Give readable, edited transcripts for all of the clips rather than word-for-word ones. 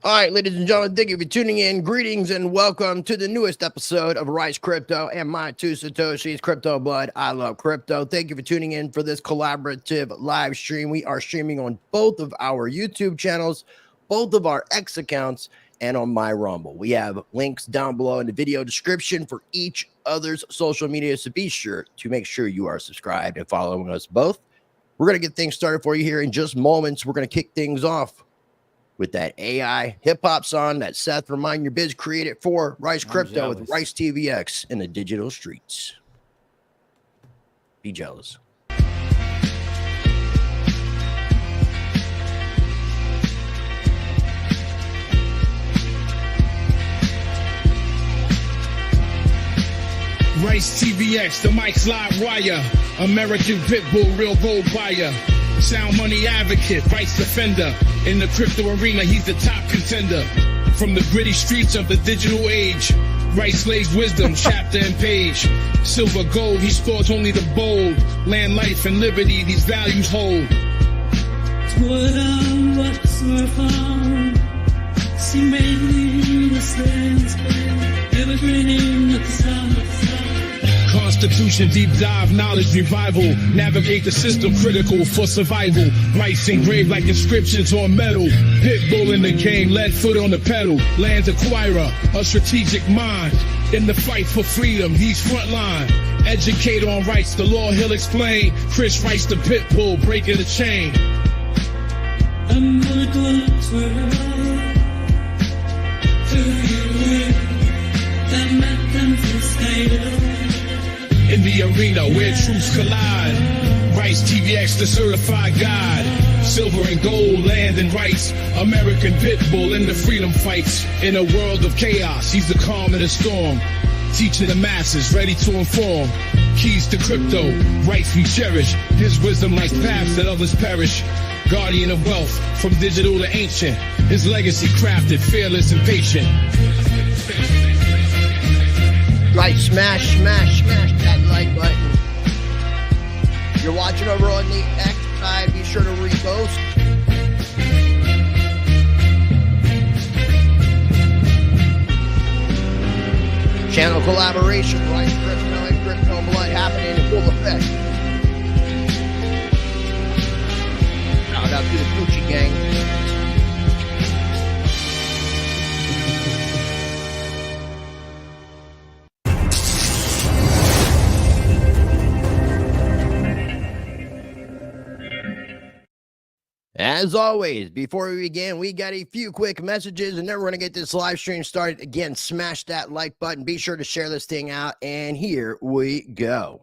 All right, ladies and gentlemen, thank you for tuning in. Greetings and welcome to the newest episode of Rice Crypto and my two Satoshis, Crypto Blood. I love crypto. Thank you for tuning in for this collaborative live stream. We are streaming on both of our YouTube channels, both of our X accounts, and on my Rumble. We have links down below in the video description for each other's social media, so be sure to make sure you are subscribed and following us both. We're going to get things started for you here in just moments. We're going to kick things off with that AI hip-hop song that Seth Remind Your Biz created for Rice Crypto with Rice TVX in the digital streets. Be jealous. Rice TVX, the mic slide wire, American Pitbull, real gold buyer. Sound money advocate, rights defender. In the crypto arena, he's the top contender. From the gritty streets of the digital age, Rice lays wisdom, chapter and page. Silver, gold, he stores only the bold. Land, life, and liberty, these values hold. Twitter, what's my phone? She made me the sense, evergreening at the sound. Constitution, deep dive, knowledge revival. Navigate the system, critical for survival. Rice engraved like inscriptions on metal. Pitbull in the game, lead foot on the pedal. Land acquirer, a strategic mind. In the fight for freedom, he's frontline. Educate on rights, the law he'll explain. Chris Rice the Pitbull, breaking the chain. I'm gonna go to you. That met them to stay. In the arena where truths collide, Rice TVX, the certified guide. Silver and gold, land and rights. American Pitbull in the freedom fights. In a world of chaos, he's the calm in the storm. Teaching the masses, ready to inform. Keys to crypto, rights we cherish. His wisdom like paths that others perish. Guardian of wealth, from digital to ancient. His legacy crafted, fearless and patient. Right, smash that like button. You're watching over on the X side, be sure to repost. Channel collaboration, Rice Crypto and Crypto Blood happening in full effect. Shout out to the Gucci gang. As always, before we begin, we got a few quick messages, and then we're going to get this live stream started. Again, smash that like button. Be sure to share this thing out, and here we go.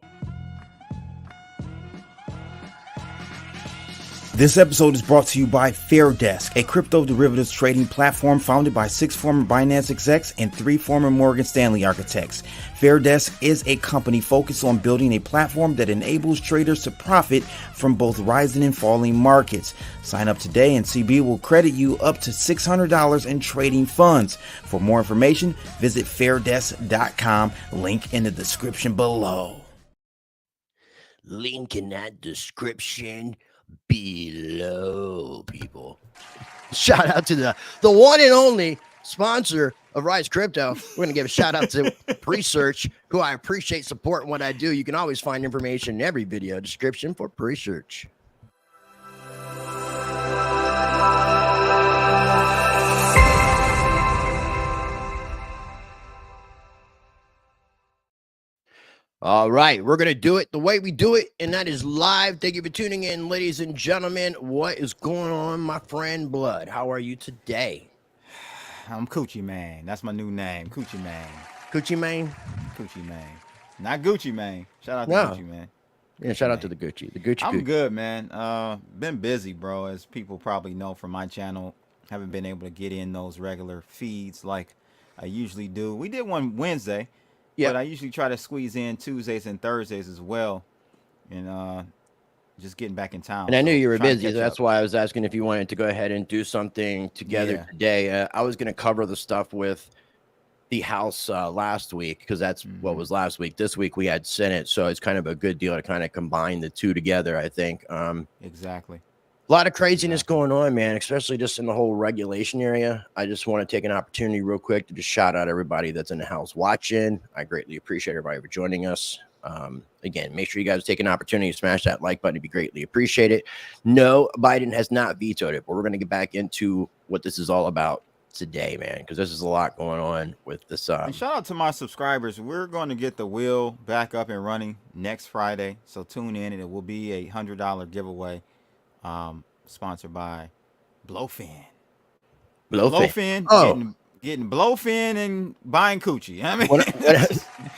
This episode is brought to you by FairDesk, a crypto derivatives trading platform founded by 6 former Binance execs and 3 former Morgan Stanley architects. FairDesk is a company focused on building a platform that enables traders to profit from both rising and falling markets. Sign up today and CB will credit you up to $600 in trading funds. For more information, visit fairdesk.com. Link in the description below. Link in that description below, people. Shout out to the one and only sponsor of Rice Crypto. We're going to give a shout out to Presearch, who I appreciate supporting what I do. You can always find information in every video description for Presearch. All right, we're going to do it the way we do it, and that is live. Thank you for tuning in, ladies and gentlemen. What is going on, my friend Blood? How are you today? I'm Coochie Man. That's my new name, Coochie Man. Coochie Man? Coochie Man. Not Gucci Man. Shout out to Gucci Man. Yeah, shout out to the Gucci. The Gucci. I'm good, man. Been busy, bro. As people probably know from my channel, haven't been able to get in those regular feeds like I usually do. We did one Wednesday. Yeah, but I usually try to squeeze in Tuesdays and Thursdays as well, and just getting back in town. And I knew you were busy, so that's why I was asking if you wanted to go ahead and do something together today. I was going to cover the stuff with the House last week because that's what was last week. This week we had Senate, so it's kind of a good deal to kind of combine the two together, I think. Exactly. A lot of craziness going on, man, especially just in the whole regulation area. I just want to take an opportunity real quick to just shout out everybody that's in the house watching. I greatly appreciate everybody for joining us. Again, make sure you guys take an opportunity to smash that like button. It'd be greatly appreciated. No, Biden has not vetoed it, but we're going to get back into what this is all about today, man, because there's a lot going on with this. And shout out to my subscribers. We're going to get the wheel back up and running next Friday, so tune in, and it will be a $100 giveaway. Sponsored by Blowfin. Blowfin. Oh, getting Blowfin and buying coochie. I mean,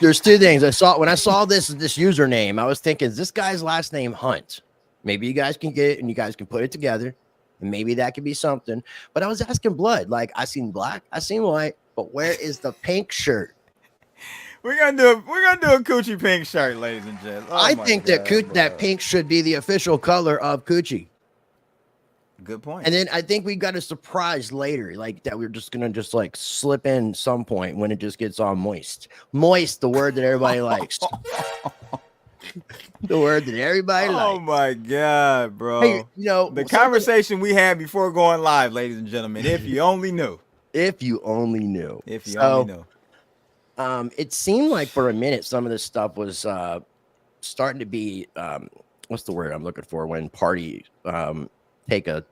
there's two things when I saw this username. I was thinking, is this guy's last name Hunt? Maybe you guys can get it and you guys can put it together, and maybe that could be something. But I was asking Blood. Like, I seen black, I seen white, but where is the pink shirt? We're gonna do a coochie pink shirt, ladies and gents. Oh, I think that pink should be the official color of coochie. Good point. And then I think we got a surprise later, like that we're just gonna like slip in some point when it just gets all moist. Moist, the word that everybody likes. The word that everybody likes. Oh my God, bro. Hey, you know, the conversation we had before going live, ladies and gentlemen. If you only knew. If you only knew. If you only knew. It seemed like for a minute some of this stuff was starting to be what's the word I'm looking for when parties take a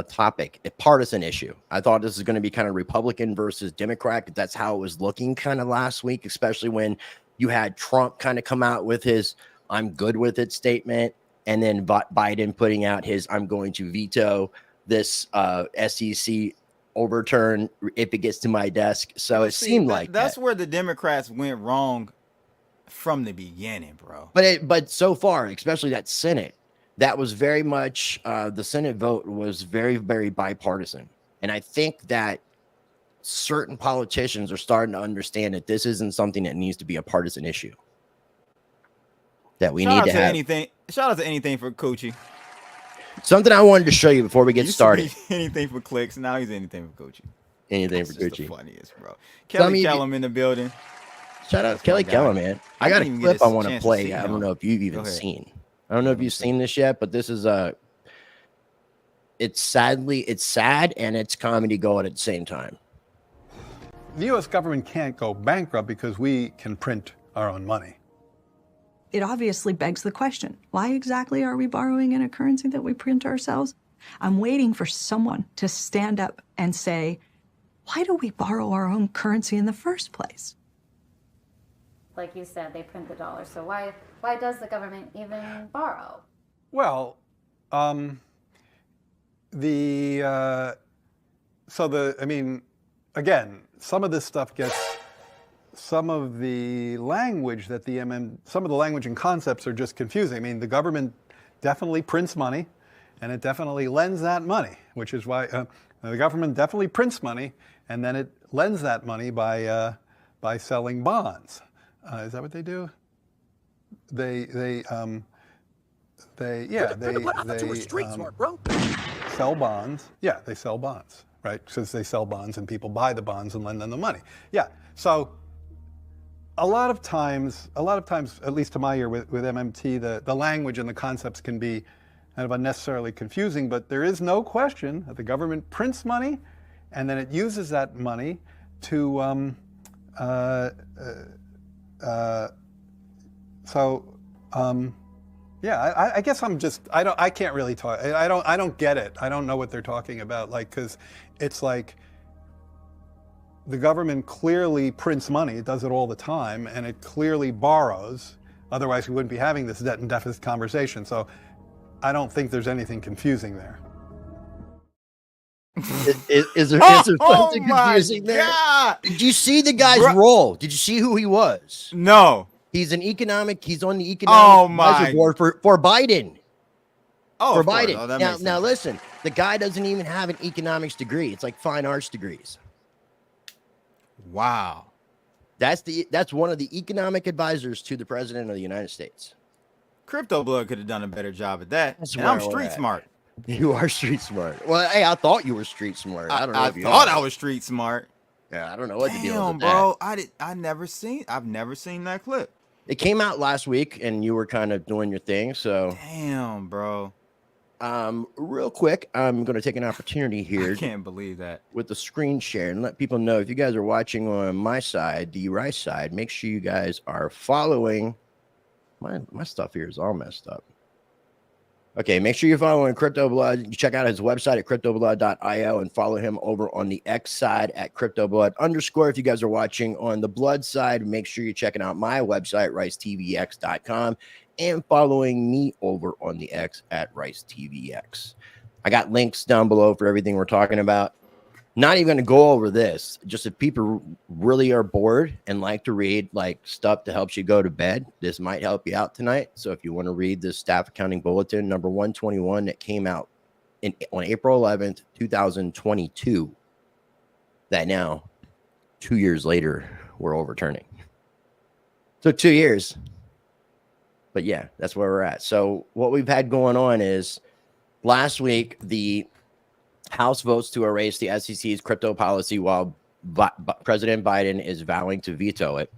topic, a partisan issue. I thought this is going to be kind of Republican versus Democrat. That's how it was looking kind of last week, especially when you had Trump kind of come out with his "I'm good with it" statement, and then Biden putting out his "I'm going to veto this SEC overturn if it gets to my desk." So it seemed like that's where the Democrats went wrong from the beginning, bro. But so far, especially that Senate, that was very much the Senate vote was very, very bipartisan. And I think that certain politicians are starting to understand that this isn't something that needs to be a partisan issue. That we need to have anything. Shout out to anything for Coochie. Something I wanted to show you before we get started. Anything for clicks. Now he's anything for Coochie. Anything for Coochie. The funniest, bro. Kelly Kellum in the building. Shout out to Kelly Kellum, man. I got a clip I want to play. I don't know if you've even seen. I don't know if you've seen this yet, but this is it's sad and it's comedy going at the same time. The U.S. government can't go bankrupt because we can print our own money. It obviously begs the question, why exactly are we borrowing in a currency that we print ourselves? I'm waiting for someone to stand up and say, why do we borrow our own currency in the first place? Like you said, they print the dollar. So why does the government even borrow? Well, again, some of this stuff gets, some of the language that some of the language and concepts are just confusing. I mean, the government definitely prints money, and it definitely lends that money, which is why the government definitely prints money, and then it lends that money by selling bonds. Is that what they do? They sell bonds. Yeah, they sell bonds, right? Because they sell bonds and people buy the bonds and lend them the money. Yeah, so a lot of times, at least to my ear with MMT, the language and the concepts can be kind of unnecessarily confusing, but there is no question that the government prints money and then it uses that money to I guess I can't really talk. I don't get it. I don't know what they're talking about. Like, because it's like the government clearly prints money. It does it all the time, and it clearly borrows. Otherwise, we wouldn't be having this debt and deficit conversation. So I don't think there's anything confusing there. Is there something confusing there? God. Did you see the guy's role? Did you see who he was? No. He's on the economic advisory board for Biden. Oh, for Biden. Now listen, the guy doesn't even have an economics degree. It's like fine arts degrees. Wow. That's one of the economic advisors to the president of the United States. Crypto Blood could have done a better job at that. And I'm street smart. You are street smart. Well, hey, I thought you were street smart. I don't know. I thought I was street smart. Yeah, I don't know what to deal with bro. I've never seen that clip. It came out last week, and you were kind of doing your thing. So damn, bro. Real quick, I'm going to take an opportunity I here can't believe that. with the screen share and let people know if you guys are watching on my side, the Rice side, make sure you guys are following. My stuff here is all messed up. Okay, make sure you're following Crypto Blood. You check out his website at cryptoblood.io and follow him over on the X side at cryptoblood_. If you guys are watching on the Blood side, make sure you're checking out my website, ricetvx.com, and following me over on the X at ricetvx. I got links down below for everything we're talking about. Not even going to go over this. Just if people really are bored and like to read like stuff that helps you go to bed, this might help you out tonight. So if you want to read the Staff Accounting Bulletin number 121 that came out on April 11th, 2022, that now 2 years later we're overturning. So 2 years. But yeah, that's where we're at. So what we've had going on is last week House votes to erase the SEC's crypto policy while President Biden is vowing to veto it.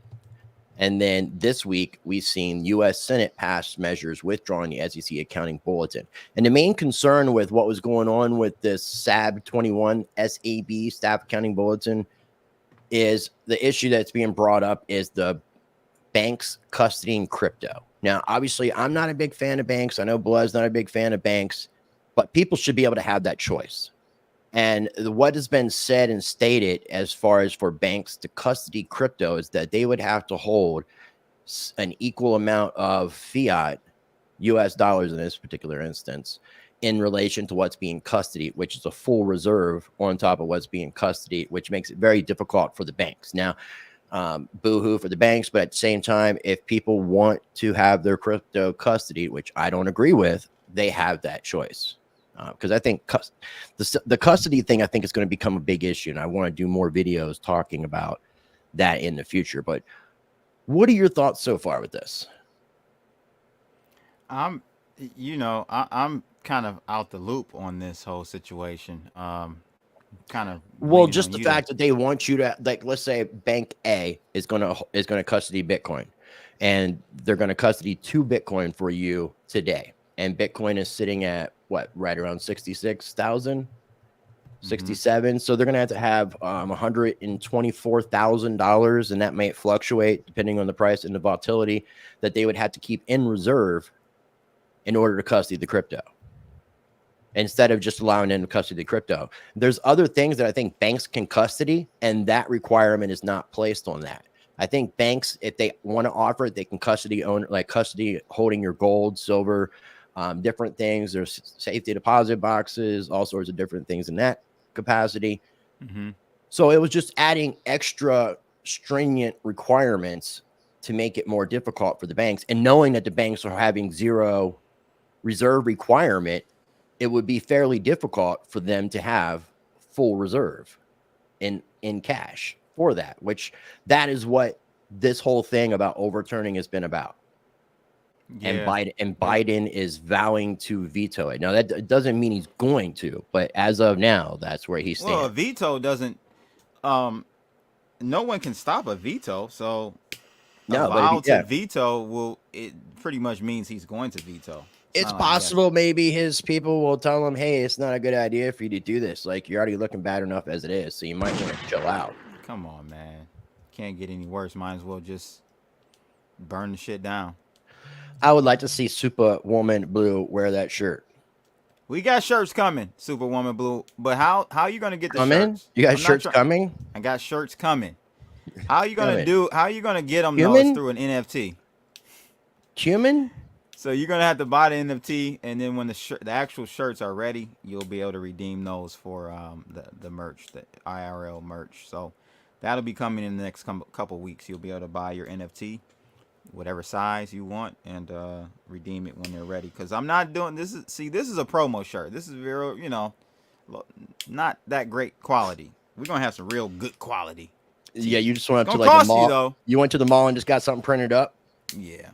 And then this week, we've seen U.S. Senate pass measures withdrawing the SEC accounting bulletin. And the main concern with what was going on with this SAB 21 SAB staff accounting bulletin is the issue that's being brought up is the banks custodying crypto. Now, obviously, I'm not a big fan of banks. I know Blood's not a big fan of banks, but people should be able to have that choice. And what has been said and stated as far as for banks to custody crypto is that they would have to hold an equal amount of fiat, US dollars in this particular instance, in relation to what's being custodied, which is a full reserve on top of what's being custodied, which makes it very difficult for the banks. Now, boo-hoo for the banks, but at the same time, if people want to have their crypto custody, which I don't agree with, they have that choice. Because I think the custody thing, I think is going to become a big issue, and I want to do more videos talking about that in the future. But what are your thoughts so far with this? I'm kind of out the loop on this whole situation. Just the fact that they want you to, like, let's say Bank A is gonna custody Bitcoin, and they're going to custody 2 Bitcoin for you today, and Bitcoin is sitting at what, right around 66,000, 67. So they're going to have $124,000, and that may fluctuate depending on the price and the volatility that they would have to keep in reserve in order to custody the crypto, instead of just allowing them to custody the crypto. There's other things that I think banks can custody, and that requirement is not placed on that. I think banks, if they want to offer it, they can custody holding your gold, silver, different things. There's safety deposit boxes, all sorts of different things in that capacity. So it was just adding extra stringent requirements to make it more difficult for the banks. And knowing that the banks are having zero reserve requirement, it would be fairly difficult for them to have full reserve in cash for that, which that is what this whole thing about overturning has been about. Yeah. And Biden is vowing to veto it. Now, that doesn't mean he's going to, but as of now, that's where he stands. Well, a veto doesn't. No one can stop a veto. So, to veto it pretty much means he's going to veto. It's possible maybe his people will tell him, "Hey, it's not a good idea for you to do this. Like, you're already looking bad enough as it is, so you might want to chill out." Come on, man. Can't get any worse. Might as well just burn the shit down. I would like to see Superwoman Blue wear that shirt. We got shirts coming, Superwoman Blue. But how are you gonna get the shirts? You got shirts coming? I got shirts coming. How are you gonna How are you gonna get them? Though, it's through an NFT. Human? So you're gonna have to buy the NFT, and then when the actual shirts are ready, you'll be able to redeem those for the merch, the IRL merch. So that'll be coming in the next couple weeks. You'll be able to buy your NFT, whatever size you want, and redeem it when they're ready. Because I'm not doing this. This is a promo shirt. This is very, not that great quality. We're gonna have some real good quality. Yeah, you just went to like the mall. You went to the mall and just got something printed up. Yeah.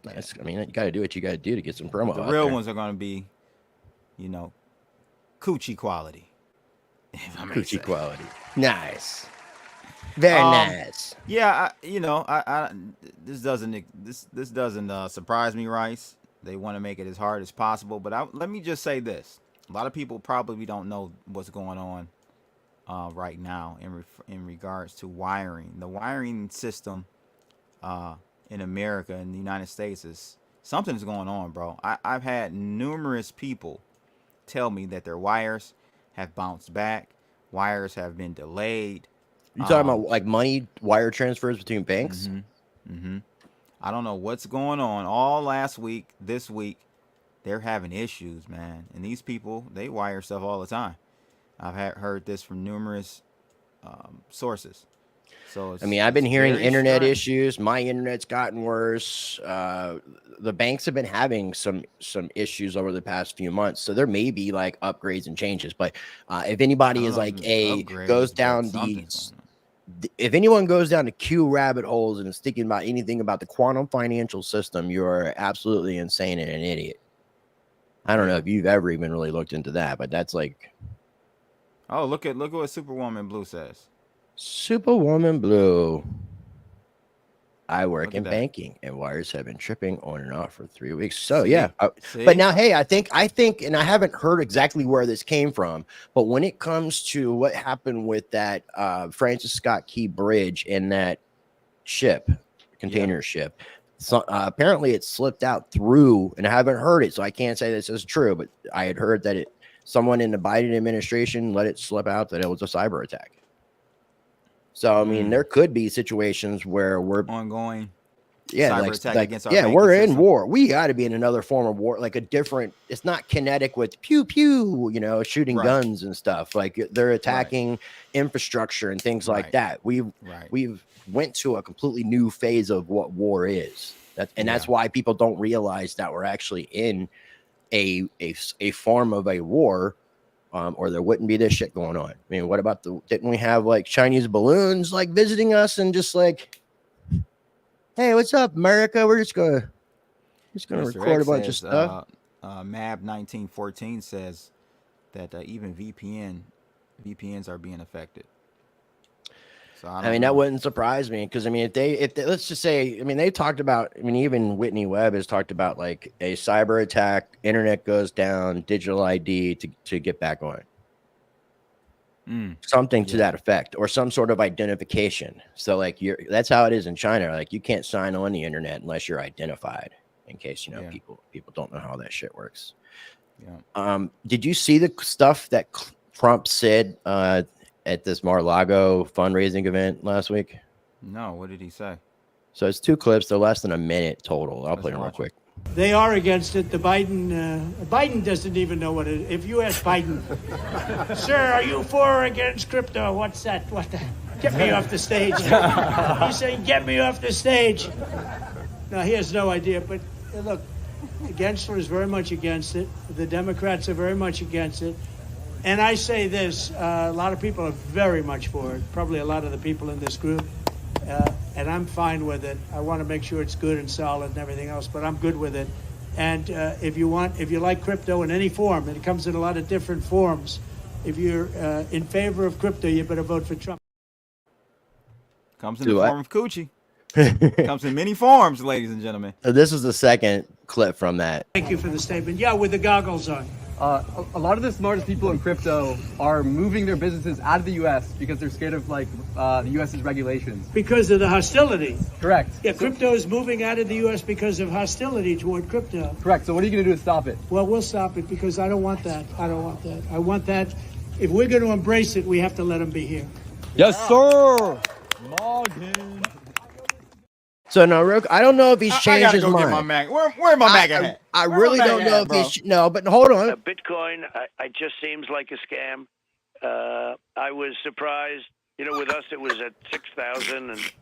Nice. I mean, you got to do what you got to do to get some promo. The real ones are going to be, coochie quality. Coochie quality. Nice. Very nice. Yeah, this doesn't surprise me, Rice. they want to make it as hard as possible. But let me just say this: a lot of people probably don't know what's going on right now in regards to wiring. The wiring system in America, in the United States, is something's going on, bro. I've had numerous people tell me that their wires have bounced back, wires have been delayed. You talking about like money wire transfers between banks? I don't know what's going on. All last week, this week, they're having issues, man. And these people, they wire stuff all the time. I've heard this from numerous sources. So I mean, I've been hearing internet issues. My internet's gotten worse. The banks have been having some issues over the past few months. So there may be like upgrades and changes. But if anybody is like goes down these, if anyone goes down the Q rabbit holes and is thinking about anything about the quantum financial system, you are absolutely insane and an idiot. I don't know if you've ever even really looked into that, but that's like. Oh, look at what Superwoman Blue says. Superwoman Blue. I work in banking, and wires have been tripping on and off for 3 weeks. So yeah, but now, hey, I think, and I haven't heard exactly where this came from, but when it comes to what happened with that Francis Scott Key Bridge and that container ship, so apparently it slipped out through, and I haven't heard it, so I can't say this is true, but I had heard that someone in the Biden administration let it slip out that it was a cyber attack. So I mean, there could be situations where we're ongoing, cyber attack against our we're in system. War. We got to be in another form of war, like a different. It's not kinetic with pew pew, shooting guns and stuff. Like they're attacking infrastructure and things like that. We've went to a completely new phase of what war is. That's why people don't realize that we're actually in a form of a war. Or there wouldn't be this shit going on. I mean, what about didn't we have like Chinese balloons like visiting us and just like, hey, what's up, America? We're just gonna record a bunch of stuff. Mab 1914 says that even VPNs are being affected. So I mean, that wouldn't surprise me because I mean, if they let's just say, I mean, they talked about, I mean, even Whitney Webb has talked about like a cyber attack, internet goes down, digital ID to get back on. Something to that effect, or some sort of identification. So like that's how it is in China. Like you can't sign on the internet unless you're identified. In case people don't know how that shit works. Yeah. Did you see the stuff that Trump said at this Mar-a-Lago fundraising event last week? No, what did he say? So it's 2 clips. They're less than a minute total. I'll play them real quick. They are against it. The Biden doesn't even know what it is. If you ask Biden, sir, are you for or against crypto? What's that? What the? Get me off the stage. He's saying, get me off the stage. No, he has no idea. But look, Gensler is very much against it. The Democrats are very much against it. And I say this, a lot of people are very much for it, probably a lot of the people in this group, and I'm fine with it. I want to make sure it's good and solid and everything else, but I'm good with it. And if you like crypto in any form, and it comes in a lot of different forms, if you're in favor of crypto, you better vote for Trump. Comes in the form of coochie. Comes in many forms, ladies and gentlemen. This is the second clip from that. Thank you for the statement. Yeah, with the goggles on. A lot of the smartest people in crypto are moving their businesses out of the U.S. because they're scared of the U.S.'s regulations. Because of the hostility. Correct. Yeah, crypto is moving out of the U.S. because of hostility toward crypto. Correct. So what are you going to do to stop it? Well, we'll stop it because I don't want that. I want that. If we're going to embrace it, we have to let them be here. Yes, sir. Morgan. So no, I don't know if he's changed his mind. Get my Mac. Where my Mac at? I really don't know if he's but hold on. Bitcoin, it just seems like a scam. I was surprised. With us it was at 6,000 and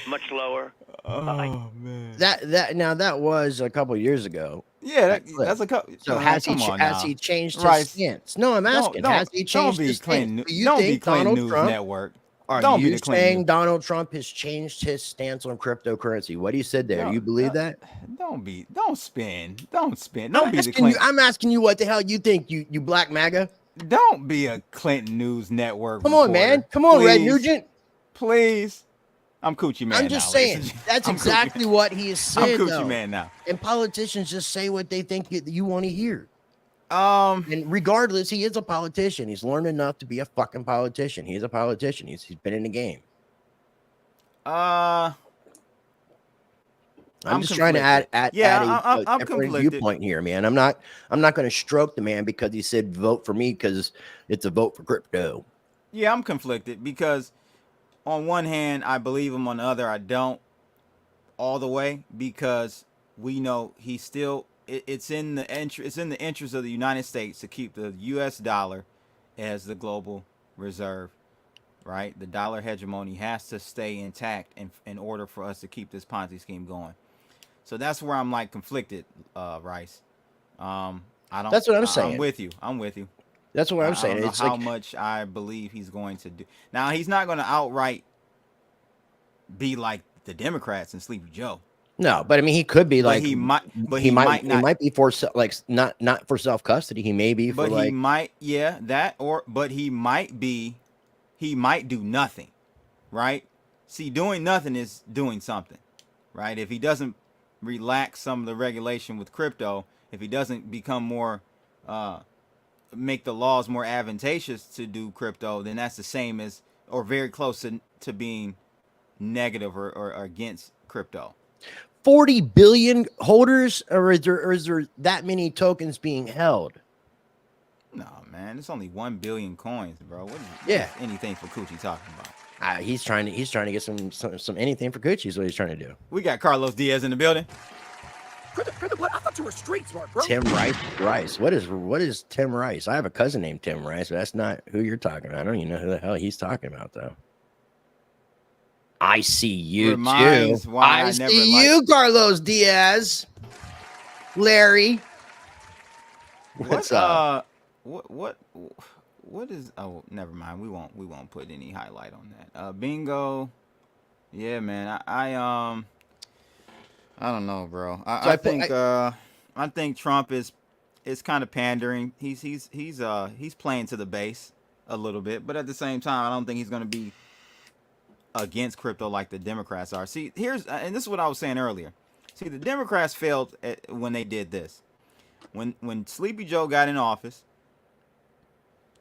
much lower. Oh man. That was a couple years ago. Yeah, that's a couple. So has he changed his stance? No, I'm asking. Has he changed his stance? Don't be Clinton News Network. Are you saying Donald Trump has changed his stance on cryptocurrency? What he said there, you believe that? Don't spin. I'm asking you what the hell you think, you black MAGA? Don't be a Clinton News Network. Come on, man. Come on, please. Red Nugent. Please. I'm coochie man. I'm just now, saying that's exactly what he is saying. I'm coochie man now. And politicians just say what they think you want to hear. And regardless, he is a politician. He's learned enough to be a fucking politician. He's a politician. He's been in the game. I'm just trying to add a different viewpoint here, man. I'm not going to stroke the man because he said vote for me because it's a vote for crypto. Yeah, I'm conflicted because on one hand I believe him, on the other I don't all the way, because we know he's still it's in the interest of the United States to keep the U.S. dollar as the global reserve, right? The dollar hegemony has to stay intact in order for us to keep this Ponzi scheme going. So that's where I'm like conflicted, Rice. I don't. That's what I'm saying. I'm with you. That's what I'm saying. I don't know it's how much I believe he's going to do. Now he's not going to outright be like the Democrats and Sleepy Joe. No, but I mean, he could be like he might be for not for self custody. He may be for but he might but he might do nothing, right? See, doing nothing is doing something, right? If he doesn't relax some of the regulation with crypto, if he doesn't become more make the laws more advantageous to do crypto, then that's the same as or very close to being negative or against crypto. 40 billion holders, or is there that many tokens being held? No, man, it's only 1 billion coins, bro. What is anything for Coochie talking about? He's trying to get some anything for Coochie is what he's trying to do. We got Carlos Diaz in the building. I thought you were street smart, bro. Tim Rice. What is Tim Rice? I have a cousin named Tim Rice, but that's not who you're talking about. I don't even know who the hell he's talking about, though. I see you too. I see you, Carlos Diaz. Larry. What's up? What is? Oh, never mind. We won't put any highlight on that. Bingo. Yeah, man. I don't know, bro. I think Trump is kind of pandering. He's playing to the base a little bit, but at the same time, I don't think he's going to be against crypto like the Democrats are. See, and this is what I was saying earlier. See, the Democrats failed when they did this. When Sleepy Joe got in office,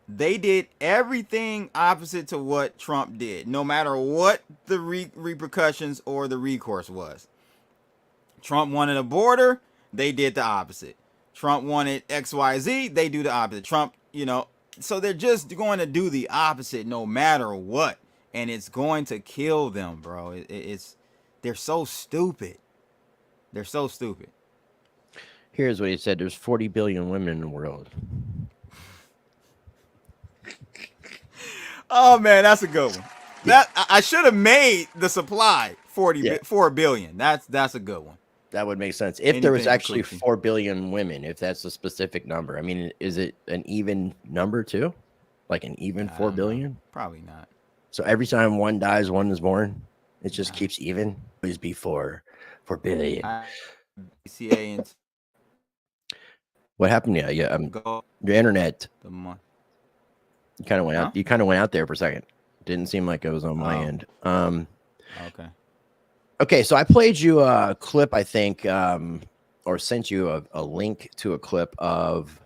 they did everything opposite to what Trump did, no matter what the repercussions or the recourse was. Trump wanted a border, they did the opposite. Trump wanted XYZ, they do the opposite. Trump, so they're just going to do the opposite no matter what. And it's going to kill them, bro. They're so stupid. They're so stupid. Here's what he said. There's 40 billion women in the world. Oh, man, that's a good one. That I should have made the supply 4 billion. That's a good one. That would make sense. If there was actually 4 billion women, if that's a specific number. I mean, is it an even number too? Like an even 4 billion? Probably not. So every time one dies, one is born. It just keeps even. Always be 4 billion. What happened? Yeah. Your internet. You kind of went out. You kind of went out there for a second. Didn't seem like it was on my end. Okay. Okay. So I played you a clip, I think, or sent you a link to a clip of.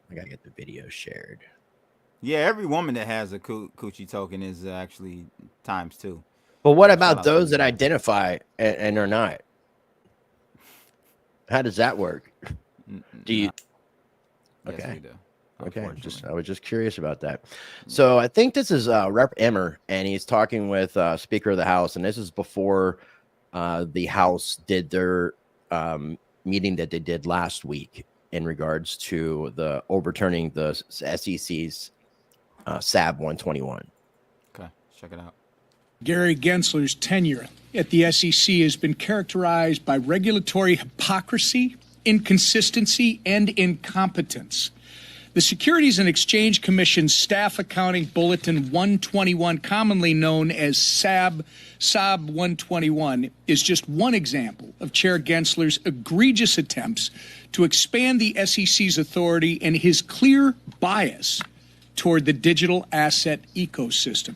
I gotta get the video shared. Yeah, every woman that has a coochie token is actually ×2. But what about those that identify and are not? How does that work? Do you? Okay. Yes, we do. Okay. I was just curious about that. So I think this is Rep. Emmer, and he's talking with Speaker of the House, and this is before the House did their meeting that they did last week in regards to the overturning the SEC's SAB 121. Okay, check it out. Gary Gensler's tenure at the SEC has been characterized by regulatory hypocrisy, inconsistency, and incompetence. The Securities and Exchange Commission's Staff Accounting Bulletin 121, commonly known as SAB 121, is just one example of Chair Gensler's egregious attempts to expand the SEC's authority and his clear bias toward the digital asset ecosystem.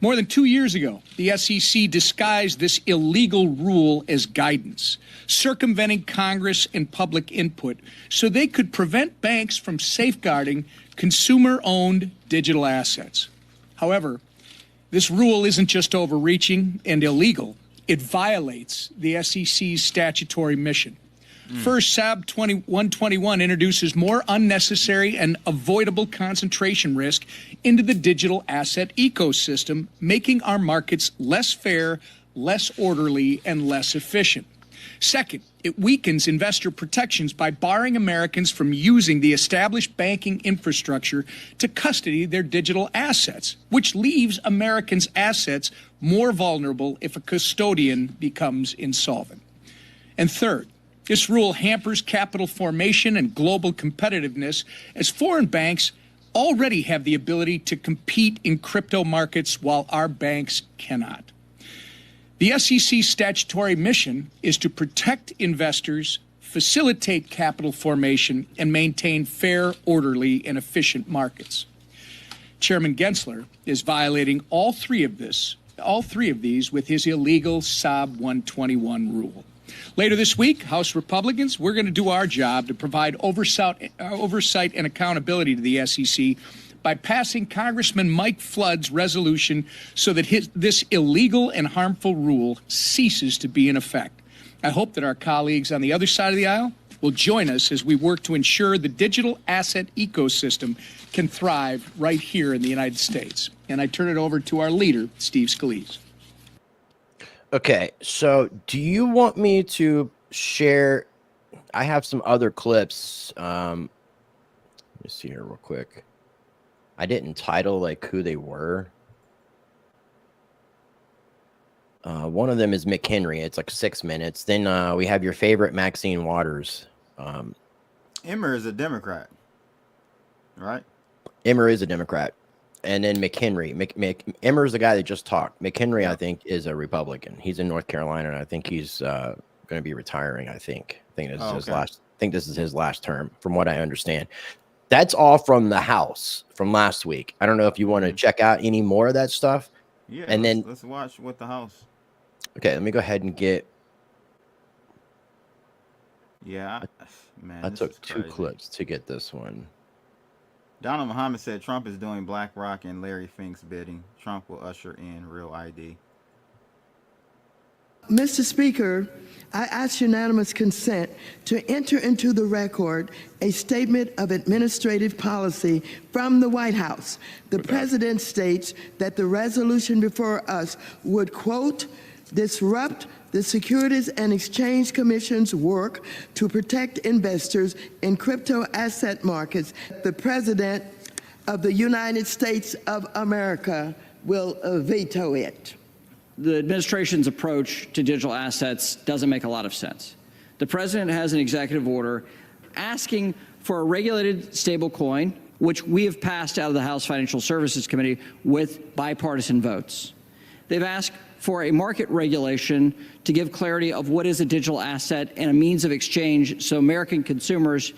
More than 2 years ago, the SEC disguised this illegal rule as guidance, circumventing Congress and public input so they could prevent banks from safeguarding consumer-owned digital assets. However, this rule isn't just overreaching and illegal. It violates the SEC's statutory mission. First, SAB 121 introduces more unnecessary and avoidable concentration risk into the digital asset ecosystem, making our markets less fair, less orderly, and less efficient. Second, it weakens investor protections by barring Americans from using the established banking infrastructure to custody their digital assets, which leaves Americans' assets more vulnerable if a custodian becomes insolvent. And third, this rule hampers capital formation and global competitiveness as foreign banks already have the ability to compete in crypto markets while our banks cannot. The SEC's statutory mission is to protect investors, facilitate capital formation, and maintain fair, orderly, and efficient markets. Chairman Gensler is violating all three of these with his illegal SAB 121 rule. Later this week, House Republicans, we're going to do our job to provide oversight and accountability to the SEC by passing Congressman Mike Flood's resolution so that this illegal and harmful rule ceases to be in effect. I hope that our colleagues on the other side of the aisle will join us as we work to ensure the digital asset ecosystem can thrive right here in the United States. And I turn it over to our leader, Steve Scalise. Okay, so do you want me to share? I have some other clips. Let me see here real quick. I didn't title like who they were. One of them is McHenry. It's like 6 minutes. Then we have your favorite Maxine Waters. Emmer is a Democrat, right? Emmer is a Democrat. And then McHenry. Emmer is the guy that just talked. McHenry, I think, is a Republican. He's in North Carolina, and I think he's going to be retiring. I think this is his last. I think this is his last term, from what I understand. That's all from the House from last week. I don't know if you want to check out any more of that stuff. Yeah. And then let's watch what the House. Okay, let me go ahead and get. Yeah, man. I took 2 clips to get this one. Donald Muhammad said Trump is doing BlackRock and Larry Fink's bidding. Trump will usher in real ID. Mr. Speaker, I ask unanimous consent to enter into the record a statement of administrative policy from the White House. The President states that the resolution before us would, quote, disrupt the Securities and Exchange Commission's work to protect investors in crypto asset markets. The President of the United States of America will veto it. The administration's approach to digital assets doesn't make a lot of sense. The President has an executive order asking for a regulated stablecoin, which we have passed out of the House Financial Services Committee with bipartisan votes. They've asked for a market regulation to give clarity of what is a digital asset and a means of exchange so American consumers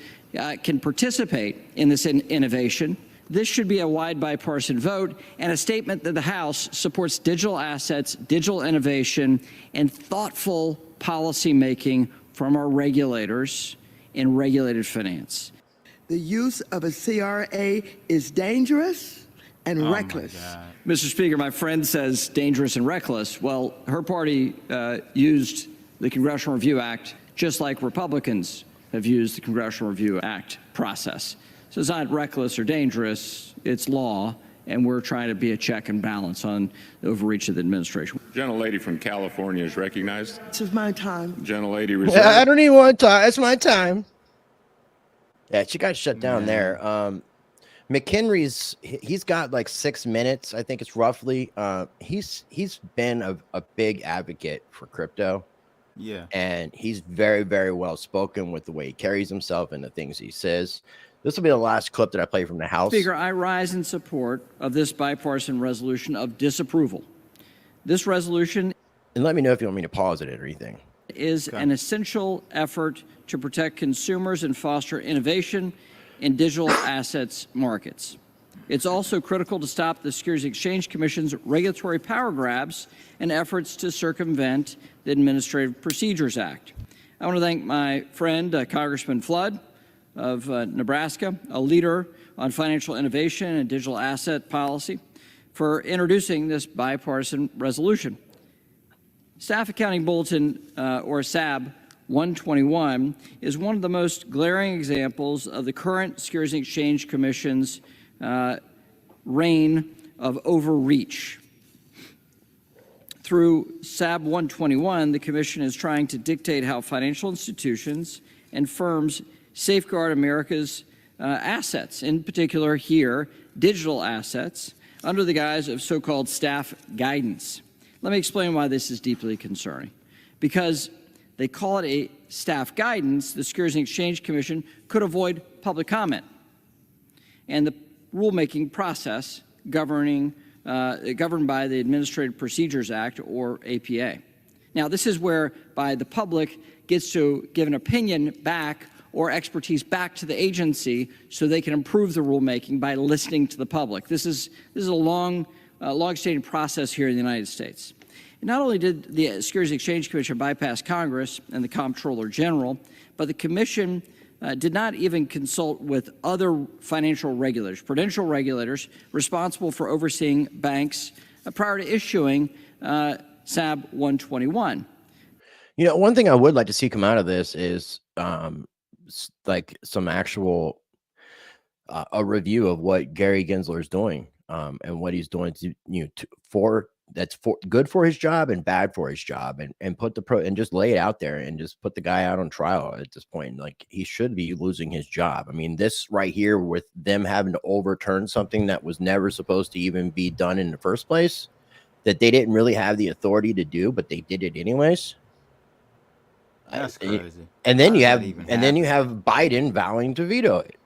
can participate in this innovation. This should be a wide bipartisan vote and a statement that the House supports digital assets, digital innovation, and thoughtful policy making from our regulators in regulated finance. The use of a CRA is dangerous and reckless. Mr. Speaker, my friend says dangerous and reckless. Well, her party used the Congressional Review Act just like Republicans have used the Congressional Review Act process. So it's not reckless or dangerous, it's law, and we're trying to be a check and balance on the overreach of the administration. Gentlelady from California is recognized. This is my time. Gentlelady reserved. I don't even want to talk. It's my time. Yeah, she got shut down there. McHenry's, he's got like 6 minutes, I think it's roughly. He's been a big advocate for crypto. Yeah. And he's very, very well spoken with the way he carries himself and the things he says. This will be the last clip that I play from the House. Speaker, I rise in support of this bipartisan resolution of disapproval. This resolution, and let me know if you want me to pause it or anything, is an essential effort to protect consumers and foster innovation in digital assets markets. It's also critical to stop the Securities and Exchange Commission's regulatory power grabs and efforts to circumvent the Administrative Procedures Act. I want to thank my friend, Congressman Flood of Nebraska, a leader on financial innovation and digital asset policy, for introducing this bipartisan resolution. Staff Accounting Bulletin, or SAB 121, is one of the most glaring examples of the current Securities and Exchange Commission's reign of overreach. Through SAB 121, the Commission is trying to dictate how financial institutions and firms safeguard America's assets, in particular here, digital assets, under the guise of so-called staff guidance. Let me explain why this is deeply concerning. Because they call it a staff guidance, the Securities and Exchange Commission could avoid public comment and the rulemaking process governed by the Administrative Procedures Act, or APA. Now, this is whereby the public gets to give an opinion back or expertise back to the agency so they can improve the rulemaking by listening to the public. This is a long-standing process here in the United States. And not only did the Securities and Exchange Commission bypass Congress and the Comptroller General, but the Commission did not even consult with other financial regulators, prudential regulators responsible for overseeing banks prior to issuing SAB 121. You know, one thing I would like to see come out of this is like some actual a review of what Gary Gensler is doing and what he's doing to, that's good for his job and bad for his job, and put and just lay it out there and just put the guy out on trial at this point. Like, he should be losing his job. I mean, this right here with them having to overturn something that was never supposed to even be done in the first place, that they didn't really have the authority to do, but they did it anyways. That's crazy. And then you have Biden vowing to veto it.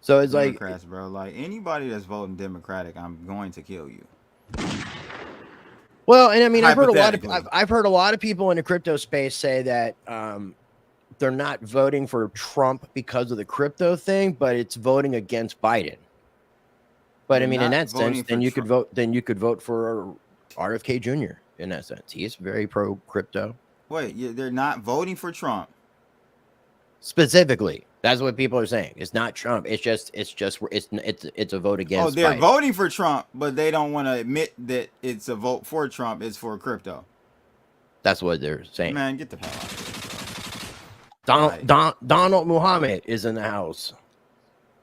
So it's Democrats, bro. Like, anybody that's voting Democratic, I'm going to kill you. Well, and I mean, I've heard a lot of people in the crypto space say that they're not voting for Trump because of the crypto thing, but it's voting against Biden. But I mean, in that sense, then you could vote. Then you could vote for RFK Jr. In that sense, he's very pro crypto. Wait, they're not voting for Trump specifically. That's what people are saying. It's not Trump. It's a vote against. Oh, they're Biden. voting for Trump, but they don't want to admit that it's a vote for Trump. It's for crypto. That's what they're saying. Man, get the hell out of here. Donald Muhammad is in the house.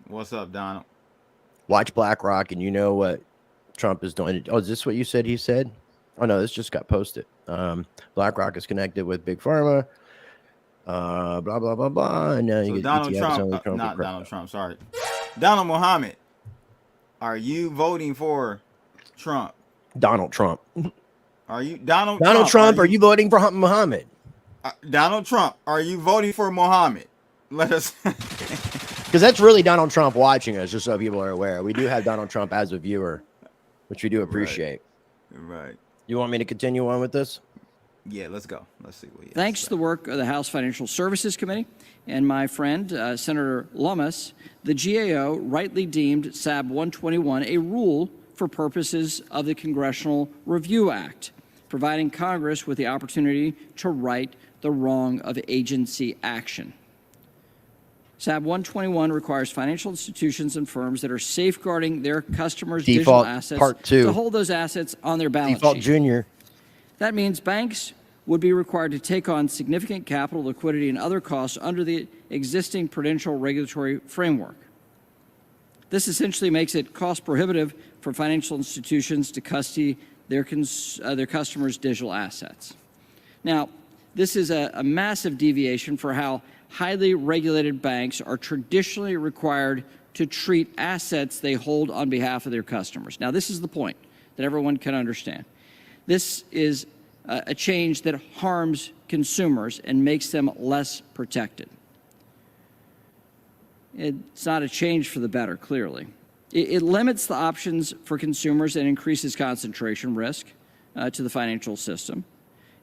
What's up, Donald? Watch BlackRock, and you know what Trump is doing. Oh, is this what you said he said? Oh, no, this just got posted. BlackRock is connected with Big Pharma. Blah, blah, blah, blah. And now you get Donald Trump, not Donald Trump, sorry. Donald Muhammad, are you voting for Trump? Donald Trump. Are you Donald Trump? Are you voting for Muhammad? Donald Trump, are you voting for Muhammad? Let us. Because that's really Donald Trump watching us, just so people are aware. We do have Donald Trump as a viewer, which we do appreciate. Right. You want me to continue on with this? Yeah, let's go. Let's see what. Thanks to the work of the House Financial Services Committee and my friend, Senator Lummis, the GAO rightly deemed SAB 121 a rule for purposes of the Congressional Review Act, providing Congress with the opportunity to right the wrong of agency action. SAB 121 requires financial institutions and firms that are safeguarding their customers' digital assets to hold those assets on their balance sheet. Junior. That means banks would be required to take on significant capital, liquidity, and other costs under the existing prudential regulatory framework. This essentially makes it cost prohibitive for financial institutions to custody their customers' digital assets. Now, this is a massive deviation for how highly regulated banks are traditionally required to treat assets they hold on behalf of their customers. Now, this is the point that everyone can understand. This is a change that harms consumers and makes them less protected. It's not a change for the better, clearly. It limits the options for consumers and increases concentration risk to the financial system.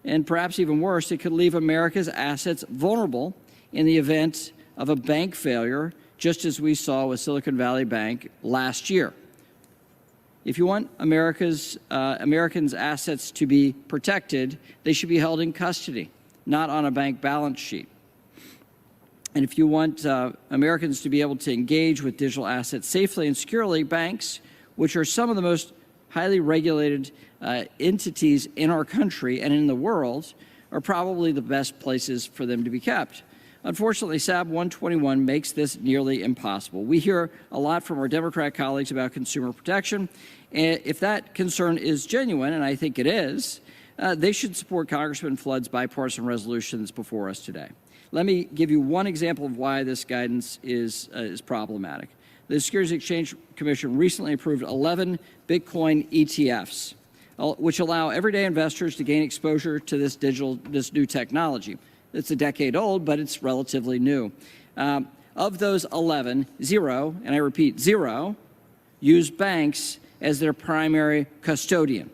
And perhaps even worse, it could leave America's assets vulnerable in the event of a bank failure just as we saw with Silicon Valley Bank last year. If you want Americans' assets to be protected, they should be held in custody, not on a bank balance sheet. And if you want Americans to be able to engage with digital assets safely and securely, banks, which are some of the most highly regulated entities in our country and in the world, are probably the best places for them to be kept. Unfortunately, SAB 121 makes this nearly impossible. We hear a lot from our Democrat colleagues about consumer protection. And if that concern is genuine, and I think it is, they should support Congressman Flood's bipartisan resolutions before us today. Let me give you one example of why this guidance is problematic. The Securities Exchange Commission recently approved 11 Bitcoin ETFs, which allow everyday investors to gain exposure to this new technology. It's a decade old, but it's relatively new. Of those 11, 0, and I repeat 0, use banks as their primary custodian.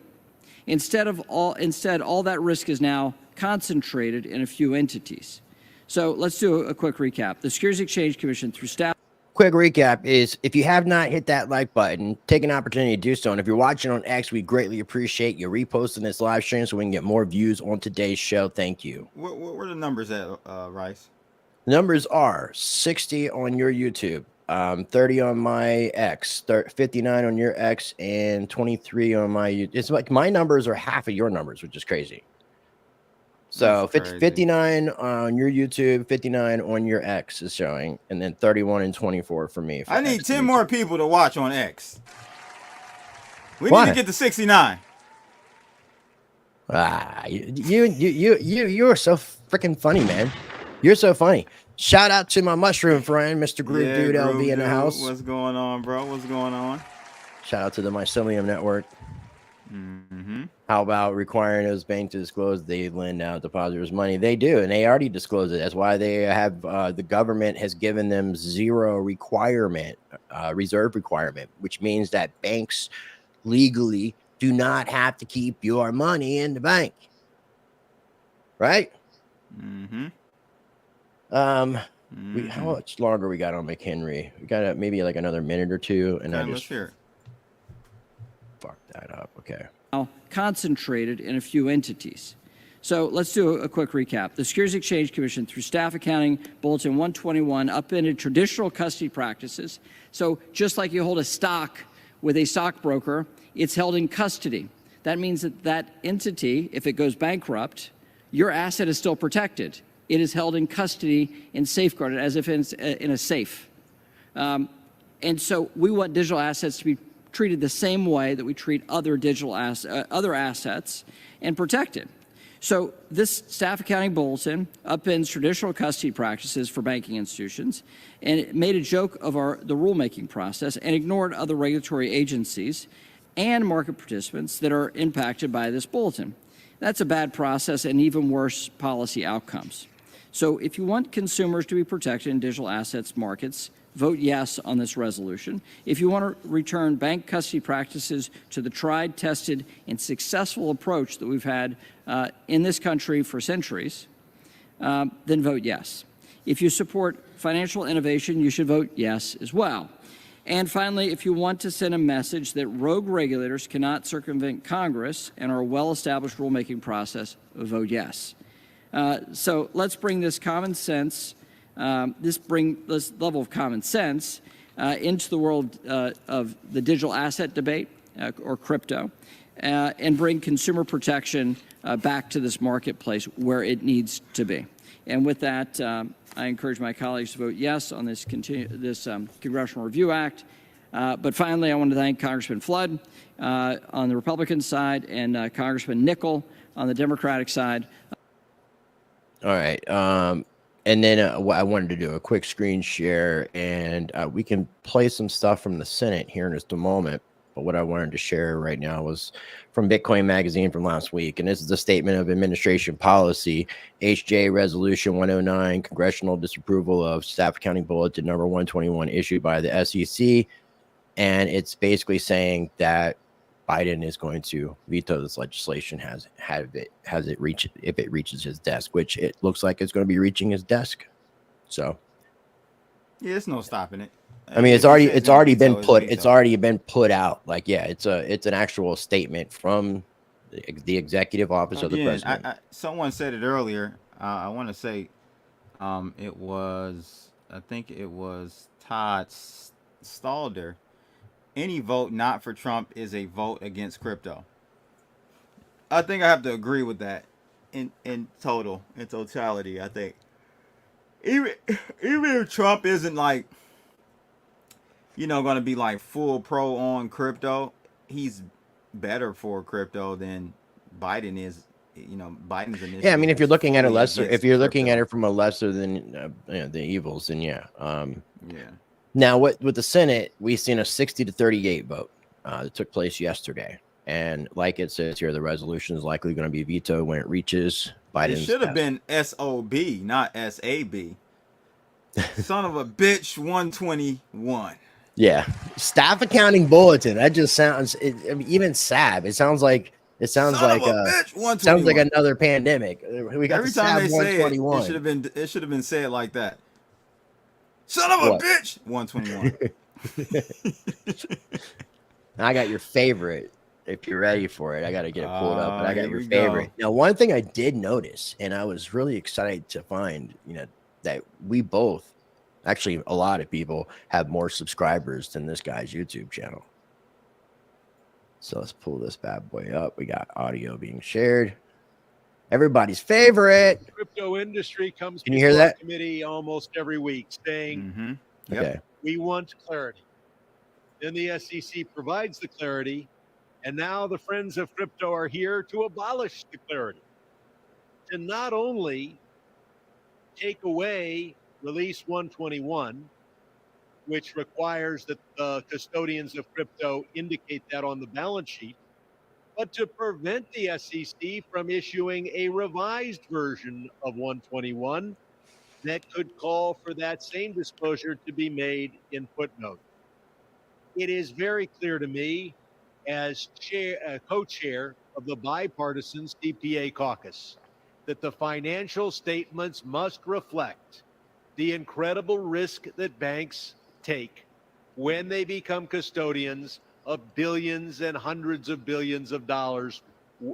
Instead, all that risk is now concentrated in a few entities. So let's do a quick recap. The Securities Exchange Commission, through staff. Quick recap is, if you have not hit that like button, take an opportunity to do so. And if you're watching on X, we greatly appreciate you reposting this live stream so we can get more views on today's show. Thank you. Where are the numbers at, Rice? The numbers are 60 on your YouTube, 30 on my X, 59 on your X, and 23 on my YouTube. It's like my numbers are half of your numbers, which is crazy. So 59 on your YouTube, 59 on your X is showing, and then 31 and 24 for me. I need 10 more people to watch on X. We need to get to 69. You're so freaking funny, man. You're so funny. Shout out to my mushroom friend, Mr. Groove Dude LV in the house. What's going on, bro? What's going on? Shout out to the Mycelium Network. Mm-hmm. How about requiring those banks to disclose they lend out depositors money? They do, and they already disclose it. That's why they have the government has given them zero requirement, reserve requirement, which means that banks legally do not have to keep your money in the bank. Right? Mm-hmm. How much longer we got on McHenry? We got maybe like another minute or two, and I just fucked that up. Okay. Concentrated in a few entities. So let's do a quick recap. The Securities Exchange Commission, through staff accounting Bulletin 121, upended traditional custody practices. So just like you hold a stock with a stockbroker, it's held in custody. That means that that entity, if it goes bankrupt, your asset is still protected. It is held in custody and safeguarded as if it's in a safe. And so we want digital assets to be treated the same way that we treat other digital other assets and protected. So this staff accounting bulletin upends traditional custody practices for banking institutions, and it made a joke of the rulemaking process and ignored other regulatory agencies and market participants that are impacted by this bulletin. That's a bad process and even worse policy outcomes. So if you want consumers to be protected in digital assets markets, vote yes on this resolution. If you want to return bank custody practices to the tried, tested, and successful approach that we've had in this country for centuries, then vote yes. If you support financial innovation, you should vote yes as well. And finally, if you want to send a message that rogue regulators cannot circumvent Congress and our well-established rulemaking process, vote yes. So let's bring this common sense this level of common sense into the world of the digital asset debate or crypto and bring consumer protection back to this marketplace where it needs to be. And with that, I encourage my colleagues to vote yes on this Congressional Review Act. But finally, I want to thank Congressman Flood on the Republican side and Congressman Nickel on the Democratic side. All right. And then I wanted to do a quick screen share, and we can play some stuff from the Senate here in just a moment. But what I wanted to share right now was from Bitcoin Magazine from last week. And this is a statement of administration policy, HJ Resolution 109, congressional disapproval of staff accounting bulletin number 121 issued by the SEC. And it's basically saying that Biden is going to veto this legislation if it reaches his desk, which it looks like it's going to be reaching his desk. So Yeah, there's no stopping it. I mean, If it's he already says it's no already veto, been it's put veto. it's already been put out. Like, yeah, it's an actual statement from the executive office of the Again, president. someone said it earlier. I want to say, I think it was Todd Stalder. Any vote not for Trump is a vote against crypto. I think I have to agree with that. In totality, I think even if Trump isn't like, going to be like full pro on crypto, he's better for crypto than Biden is. Biden's initiative. Yeah, I mean, if you're looking at a fully lesser, if against you're looking at crypto. it from a lesser than the evils, then yeah. Yeah. Now, with the Senate, we've seen a 60-38 vote that took place yesterday, and like it says here, the resolution is likely going to be vetoed when it reaches Biden's. It should have desk. been SOB, not SAB. Son of a bitch, 121. Yeah, staff accounting bulletin. That just sounds. I mean, even SAB. It sounds like Son sounds of a bitch, 121. sounds like another pandemic. We got Every the time SAB they say it, 121. it should have been said like that. Son of a What? bitch, 121. I got your favorite. If you're ready for it, I got to get it pulled up. But I got here your we favorite. go. Now, one thing I did notice, and I was really excited to find, that we both, actually, a lot of people have more subscribers than this guy's YouTube channel. So let's pull this bad boy up. We got audio being shared. Everybody's favorite. Crypto industry comes Can you hear before that? committee almost every week saying, Okay. we want clarity. Then the SEC provides the clarity, and now the friends of crypto are here to abolish the clarity, to not only take away Release 121, which requires that the custodians of crypto indicate that on the balance sheet, but to prevent the SEC from issuing a revised version of 121 that could call for that same disclosure to be made in footnote. It is very clear to me, as co-chair of the bipartisan CPA caucus, that the financial statements must reflect the incredible risk that banks take when they become custodians of billions and hundreds of billions of dollars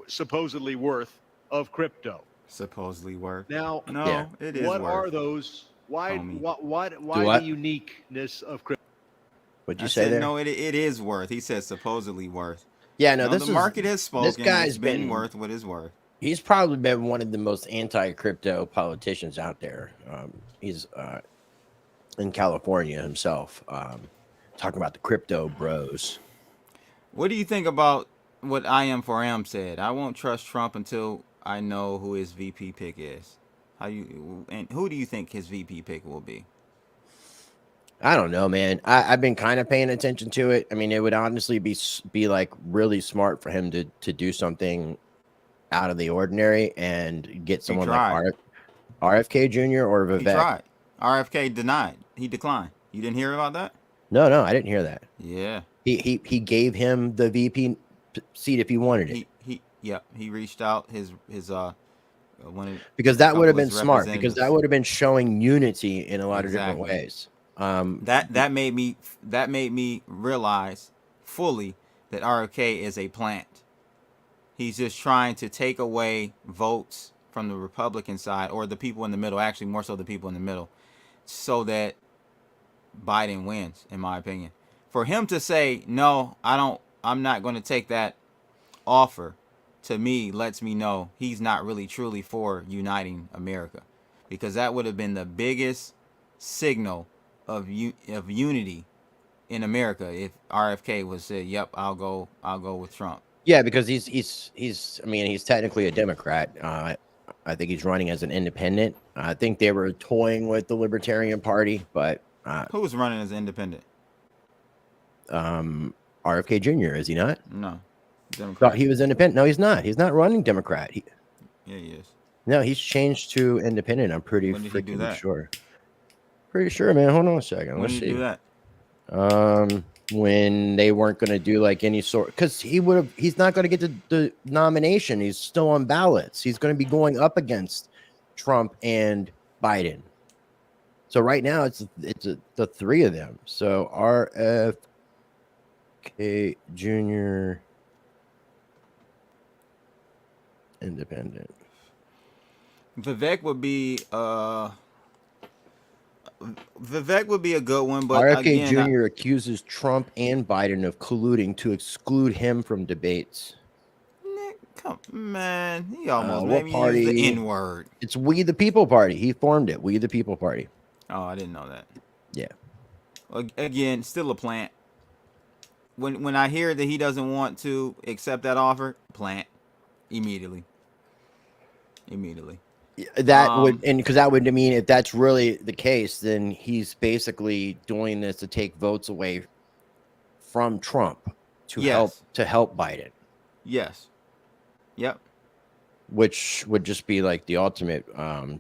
supposedly worth of crypto. Supposedly worth. Now, no, it is what worth. are those? Why what? the uniqueness of crypto? What'd you I say said, there? no, it is worth. He said supposedly worth. Yeah, no, the market has spoken. This guy's it's been worth what it's worth. He's probably been one of the most anti-crypto politicians out there. He's in California himself, talking about the crypto bros. What do you think about what IM4M said? I won't trust Trump until I know who his VP pick is. Who do you think his VP pick will be? I don't know, man. I've been kind of paying attention to it. I mean, it would honestly be like really smart for him to do something out of the ordinary and get someone like RFK Jr. or Vivek. He tried. RFK denied. He declined. You didn't hear about that? No, I didn't hear that. Yeah. He gave him the VP seat if he wanted it. He reached out because that would have been smart, because that would have been showing unity in a lot of different ways. That made me realize fully that RFK is a plant. He's just trying to take away votes from the Republican side, or the people in the middle, actually more so the people in the middle, so that Biden wins, in my opinion. For him to say, no, I'm not going to take that offer, to me lets me know he's not really truly for uniting America, because that would have been the biggest signal of unity in America if RFK was said, yep, I'll go with Trump. Yeah, because he's I mean, he's technically a Democrat. I think he's running as an independent. I think they were toying with the Libertarian Party, but who's running as independent? RFK Jr. Is he not? No, Democrat. Thought he was independent. No, he's not. He's not running Democrat. Yeah, he is. No, he's changed to independent. I'm pretty freaking sure. Pretty sure, man. Hold on a second. When Let's did he see. do that? When they weren't going to do like any sort, because he's not going to get the nomination. He's still on ballots. He's going to be going up against Trump and Biden. So right now it's the three of them. So RFK Jr. Independent. Vivek would be a good one, but RFK again, Jr. accuses Trump and Biden of colluding to exclude him from debates. Come man, he almost What made me party? use the N-word. It's We the People Party. He formed it. We the People Party. Oh, I didn't know that. Yeah. Again, still a plant. When I hear that he doesn't want to accept that offer, plant immediately. That would, and because that would mean if that's really the case, then he's basically doing this to take votes away from Trump to help Biden. Yes. Yep. Which would just be like the ultimate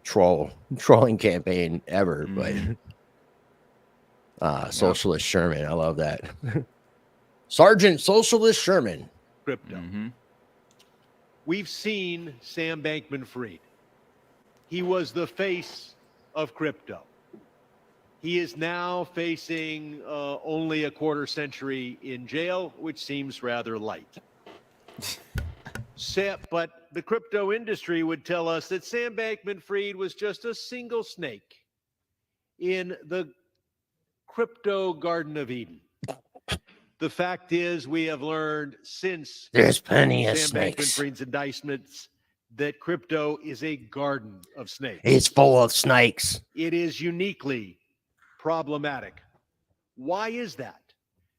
trolling campaign ever. But Socialist Sherman, I love that. Sergeant Socialist Sherman. Crypto. We've seen Sam Bankman-Fried. He was the face of crypto. He is now facing only a quarter century in jail, which seems rather light. But the crypto industry would tell us that Sam Bankman-Fried was just a single snake in the crypto Garden of Eden. The fact is, we have learned since there's plenty of Sam snakes. Bankman-Fried's indictments that crypto is a garden of snakes. It's full of snakes. It is uniquely problematic. Why is that?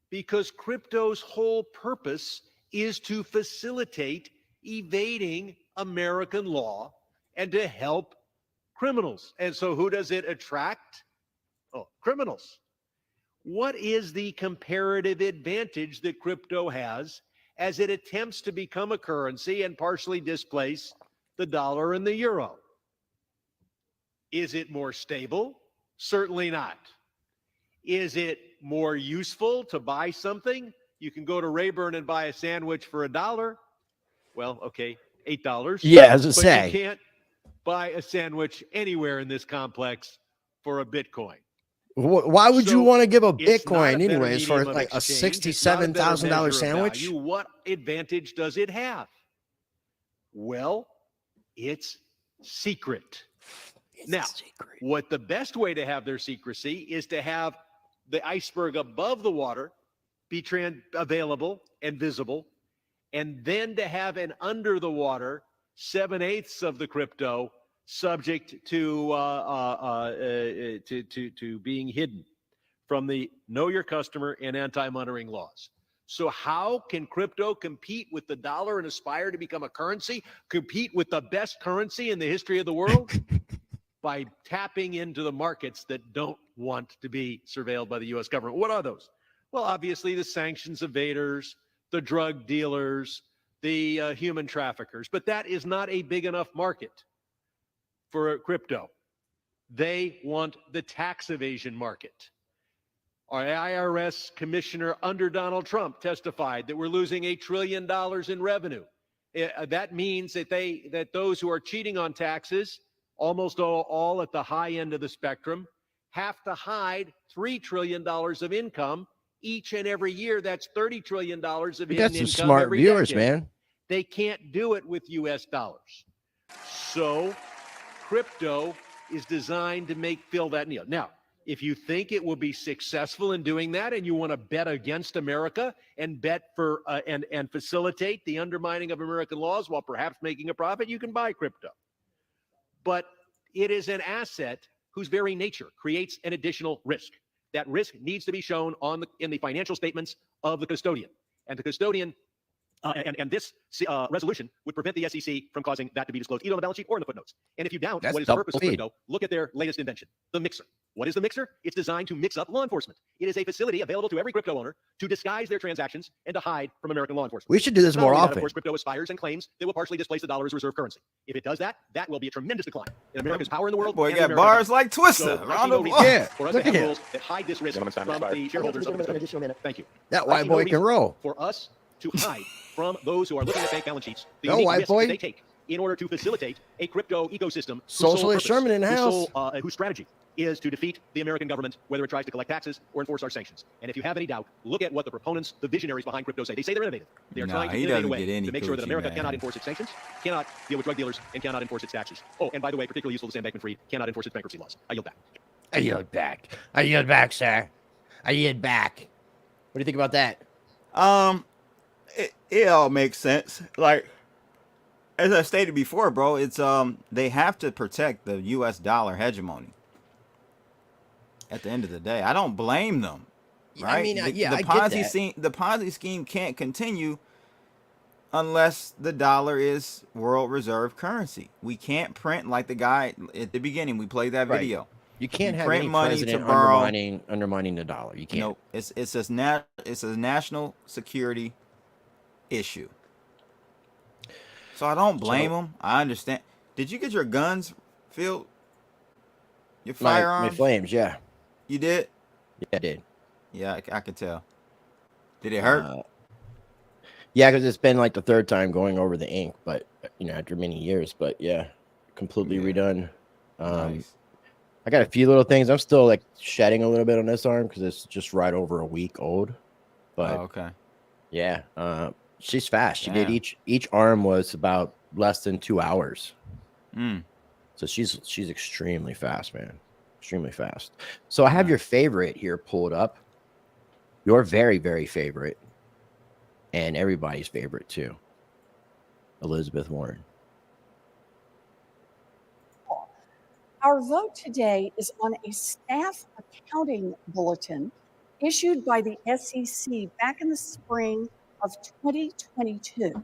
Because crypto's whole purpose is to facilitate evading American law and to help criminals. And so who does it attract? Oh, criminals. What is the comparative advantage that crypto has as it attempts to become a currency and partially displace the dollar and the euro? Is it more stable? Certainly not. Is it more useful to buy something? You can go to Rayburn and buy a sandwich for $1. Well, okay, $8. Yeah, as I but say. You can't buy a sandwich anywhere in this complex for a Bitcoin. Why would you want to give a It's not Bitcoin a better anyways for medium of like a exchange. It's not a better $67,000 measure of sandwich? value. What advantage does it have? Well, it's secret. What the best way to have their secrecy is to have the iceberg above the water be available and visible, and then to have an under the water 7/8 of the crypto subject to being hidden from the know your customer and anti-monitoring laws. So how can crypto compete with the dollar and aspire to become a currency, compete with the best currency in the history of the world? By tapping into the markets that don't want to be surveilled by the U.S. government. What are those? Well, obviously the sanctions evaders, the drug dealers, the human traffickers, but that is not a big enough market for crypto. They want the tax evasion market. Our IRS commissioner under Donald Trump testified that we're losing $1 trillion in revenue. That means that those who are cheating on taxes, almost all at the high end of the spectrum, have to hide $3 trillion of income each and every year. That's $30 trillion of income. That's some smart viewers, man. They can't do it with U.S. dollars. So crypto is designed to fill that need. Now, if you think it will be successful in doing that and you want to bet against America and bet for and facilitate the undermining of American laws while perhaps making a profit, you can buy crypto. But it is an asset whose very nature creates an additional risk. That risk needs to be shown in the financial statements of the custodian. And the custodian, and this resolution would prevent the SEC from causing that to be disclosed either on the balance sheet or in the footnotes. And if you doubt what is the purpose of crypto, look at their latest invention, the mixer. What is the mixer? It's designed to mix up law enforcement. It is a facility available to every crypto owner to disguise their transactions and to hide from American law enforcement. We should do this Not more only that, often. Of course, crypto aspires and claims that will partially displace the dollar as reserve currency. If it does that, that will be a tremendous decline in America's power in the world. Boy, and got American bars power. like Twister. So I Round see no of reason applause. Yeah, for us look to at have him. rules that hide this risk from the shareholders of the custodian. Thank you. That I white see no boy can reason roll. For us to hide from those who are looking at bank balance sheets, the Go, unique white risks boy. that they take in order to facilitate a crypto ecosystem Socialist Sherman in the house. whose strategy is to defeat the American government, whether it tries to collect taxes or enforce our sanctions. And if you have any doubt, look at what the proponents, the visionaries behind crypto say. They say they're innovative. They are trying to innovate a way to make sure that America cannot enforce its sanctions, cannot deal with drug dealers, and cannot enforce its taxes. Oh, and by the way, particularly useful to Sam Bankman-Fried, cannot enforce its bankruptcy laws. I yield back. I yield back. I yield back, sir. I yield back. What do you think about that? It all makes sense. Like, as I stated before, bro, it's they have to protect the U.S. dollar hegemony. At the end of the day, I don't blame them. Right? I mean, the yeah, I Ponzi get that. scheme, the Ponzi scheme can't continue unless the dollar is world reserve currency. We can't print like the guy at the beginning. We played that Right. video. You can't have print any money president to borrow. undermining the dollar. You can't. Nope. It's a national security issue. So I don't blame them. I understand. Did you get your guns filled? Your firearms? My flames, yeah. You did? Yeah, I did. Yeah, I could tell. Did it hurt? Yeah, because it's been like the third time going over the ink, but after many years. But yeah, completely redone. Nice. I got a few little things. I'm still like shedding a little bit on this arm because it's just right over a week old. But okay. Yeah, she's fast. She did Damn. each arm was about less than 2 hours. Mm. So she's extremely fast, man. Extremely fast. So I have your favorite here pulled up. Your very, very favorite. And everybody's favorite too. Elizabeth Warren. Our vote today is on a staff accounting bulletin issued by the SEC back in the spring of 2022.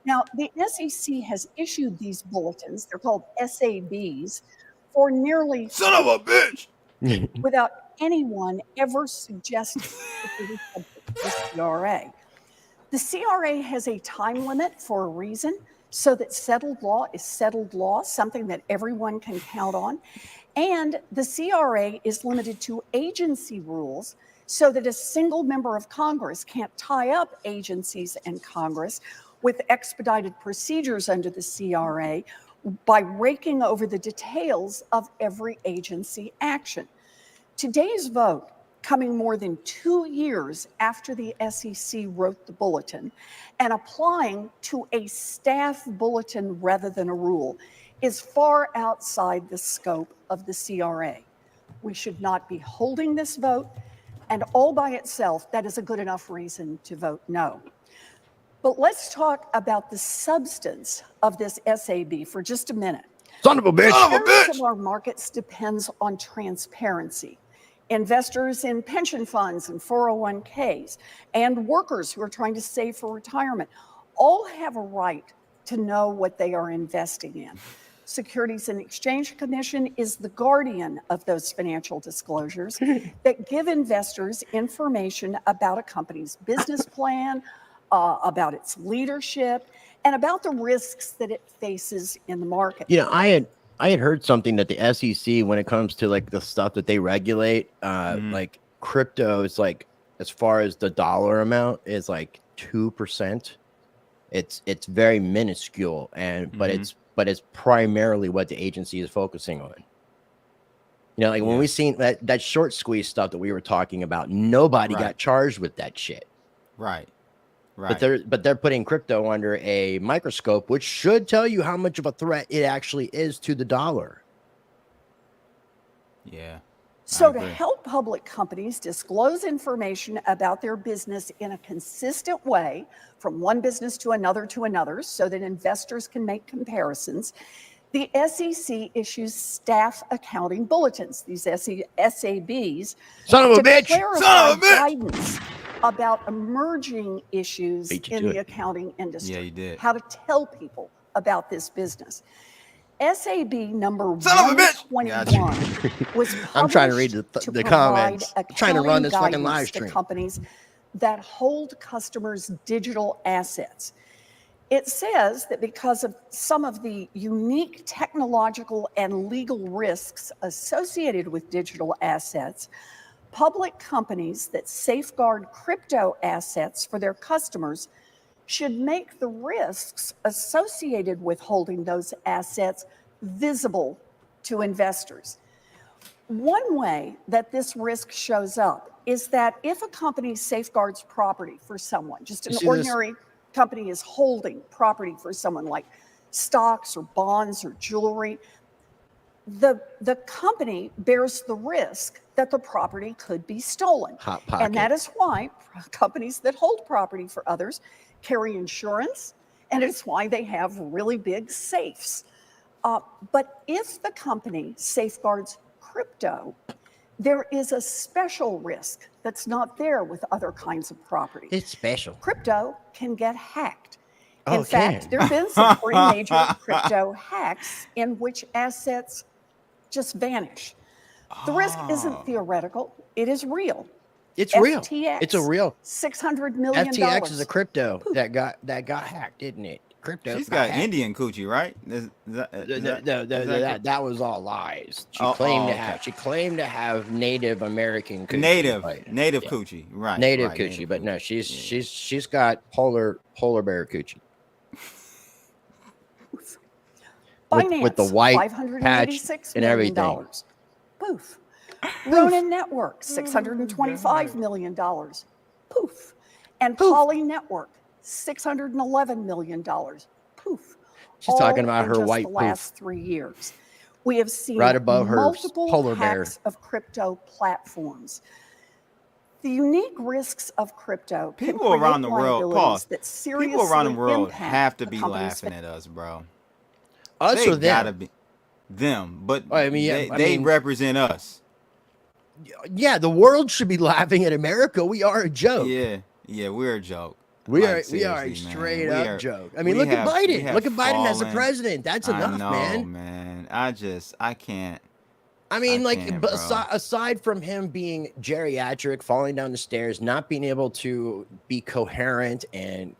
Now, the SEC has issued these bulletins, they're called SABs, for nearly Son of a bitch! without anyone ever suggesting that they would subject to the CRA. The CRA has a time limit for a reason, so that settled law is settled law, something that everyone can count on. And the CRA is limited to agency rules so that a single member of Congress can't tie up agencies and Congress with expedited procedures under the CRA by raking over the details of every agency action. Today's vote, coming more than 2 years after the SEC wrote the bulletin and applying to a staff bulletin rather than a rule, is far outside the scope of the CRA. We should not be holding this vote, and all by itself, that is a good enough reason to vote no. But let's talk about the substance of this SAB for just a minute. Son of a bitch! The fairness of our markets depends on transparency. Investors in pension funds and 401ks and workers who are trying to save for retirement all have a right to know what they are investing in. Securities and Exchange Commission is the guardian of those financial disclosures that give investors information about a company's business plan, about its leadership, and about the risks that it faces in the market. I had heard something that the SEC, when it comes to like the stuff that they regulate, like crypto is like, as far as the dollar amount is like 2%. It's very minuscule, but it's primarily what the agency is focusing on. When we seen that short squeeze stuff that we were talking about, nobody got charged with that shit. Right. But they're putting crypto under a microscope, which should tell you how much of a threat it actually is to the dollar. Yeah. So to help public companies disclose information about their business in a consistent way from one business to another so that investors can make comparisons, the SEC issues staff accounting bulletins, these SABs, Son of a to bitch! clarify Son of a bitch! guidance about emerging issues in the accounting industry. Yeah, you did. How to tell people about this business. SAB number 121 was I'm trying to read the provide comments. I'm trying to run this fucking accounting live guidance stream. to companies that hold customers' digital assets. It says that because of some of the unique technological and legal risks associated with digital assets, public companies that safeguard crypto assets for their customers should make the risks associated with holding those assets visible to investors. One way that this risk shows up is that if a company safeguards property for someone, just an ordinary company is holding property for someone like stocks or bonds or jewelry, the company bears the risk that the property could be stolen. Hot pocket. And that is why companies that hold property for others carry insurance, and it's why they have really big safes. But if the company safeguards crypto, there is a special risk that's not there with other kinds of property. It's special. Crypto can get hacked. Oh, in fact, there have been some pretty major crypto hacks in which assets just vanish. The risk isn't theoretical, it is real. It's real. FTX, It's a real $600 million. FTX is a crypto that got hacked, didn't it? Crypto. She's got Indian coochie, right? That was all lies. She claimed to have Native American coochie. Native coochie, right? Native right, coochie, native but coochie. no, she's got polar bear coochie. Binance, with the white patch $586 and million. everything. Poof. Ronin Network, $625 million. Poof. And Poly Network, $611 million. Poof. She's talking about in her just white the last 3 years. We have seen right above her multiple polar bear hacks of crypto platforms. The unique risks of crypto can People create around the world, liabilities pause. that seriously People around the world impact have to the be company's laughing at us, bro. Us they or them? gotta be them, but I mean, they represent us. Yeah, the world should be laughing at America. We are a joke. Yeah, we're a joke. We Like, are a seriously, straight man. up joke. I mean, look at Biden. Look at Biden as a president. That's enough, I know, man. I can't. I mean, bro. aside from him being geriatric, falling down the stairs, not being able to be coherent and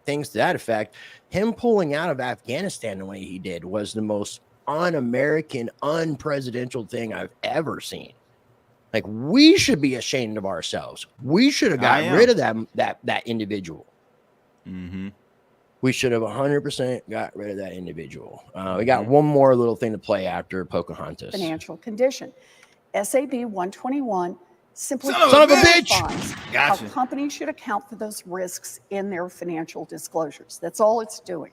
things to that effect, him pulling out of Afghanistan the way he did was the most un-American, unpresidential thing I've ever seen. Like, we should be ashamed of ourselves. We should have gotten rid of that individual. Mm-hmm. We should have 100% got rid of that individual. We got one more little thing to play after Pocahontas. financial condition. SAB 121 simply Son of a bitch! clarifies how companies should account for those risks in their financial disclosures. That's all it's doing.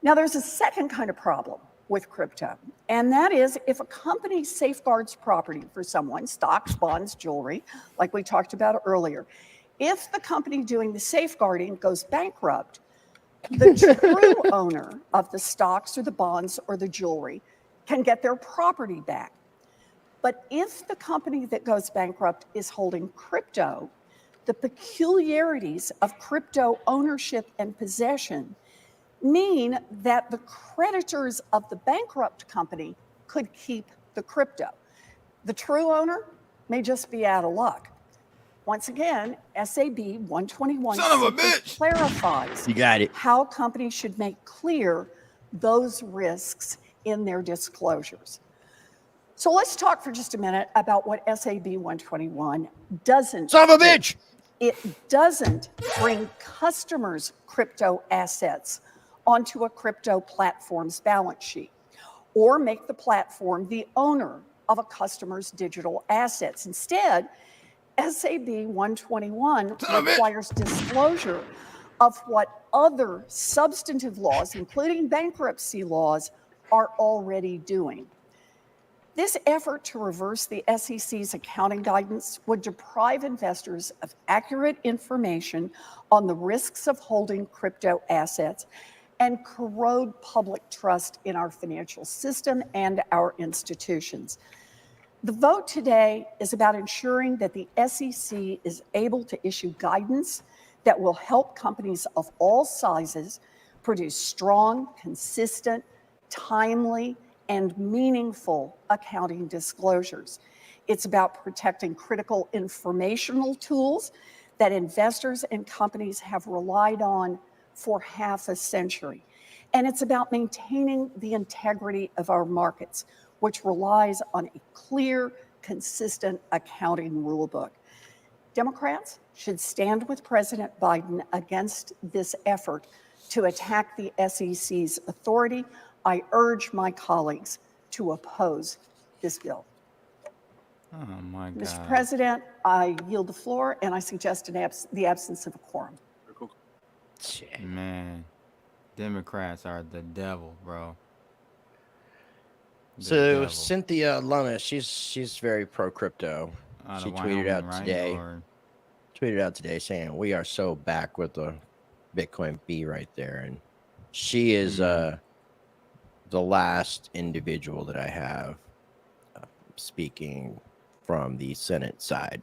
Now, there's a second kind of problem with crypto, and that is if a company safeguards property for someone, stocks, bonds, jewelry, like we talked about earlier, if the company doing the safeguarding goes bankrupt, the true owner of the stocks or the bonds or the jewelry can get their property back. But if the company that goes bankrupt is holding crypto, the peculiarities of crypto ownership and possession mean that the creditors of the bankrupt company could keep the crypto. The true owner may just be out of luck. Once again, SAB 121 clarifies how companies should make clear those risks in their disclosures. So let's talk for just a minute about what SAB 121 doesn't. Son of a bitch! It doesn't bring customers' crypto assets onto a crypto platform's balance sheet or make the platform the owner of a customer's digital assets. Instead, SAB 121 requires disclosure of what other substantive laws, including bankruptcy laws, are already doing. This effort to reverse the SEC's accounting guidance would deprive investors of accurate information on the risks of holding crypto assets and corrode public trust in our financial system and our institutions. The vote today is about ensuring that the SEC is able to issue guidance that will help companies of all sizes produce strong, consistent, timely, and meaningful accounting disclosures. It's about protecting critical informational tools that investors and companies have relied on for half a century. And it's about maintaining the integrity of our markets, which relies on a clear, consistent accounting rulebook. Democrats should stand with President Biden against this effort to attack the SEC's authority. I urge my colleagues to oppose this bill. Oh my God. Mr. President, I yield the floor and I suggest the absence of a quorum. Man, Democrats are the devil, bro. The So devil. Cynthia Lummis, she's very pro crypto. She tweeted Wyoming, out right? today. Or- Tweeted out today saying we are so back with the Bitcoin B right there, and she is the last individual that I have speaking from the Senate side.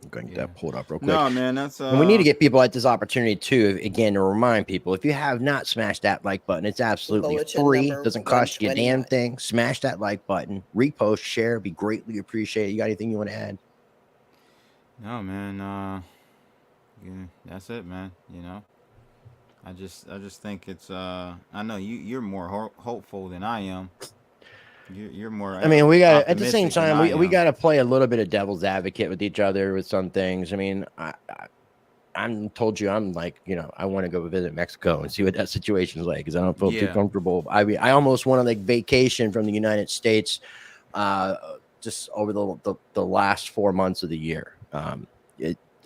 I'm going to get that pulled up real quick. No, man, that's and we need to get people at this opportunity too. Again, to remind people, if you have not smashed that like button, it's absolutely Bulletin free. number Doesn't cost you a damn 129. thing. Smash that like button, repost, share, be greatly appreciated. You got anything you want to add? No, man. Yeah, that's it, man. You know, I just think it's. I know you're more hopeful than I am. You're more. I mean, we got at the same optimistic than time I we am. got to play a little bit of devil's advocate with each other with some things. I mean, I'm told you I'm like, you know, I want to go visit Mexico and see what that situation is like because I don't feel too Yeah. comfortable. I mean, I almost want to like vacation from the United States, just over the last 4 months of the year.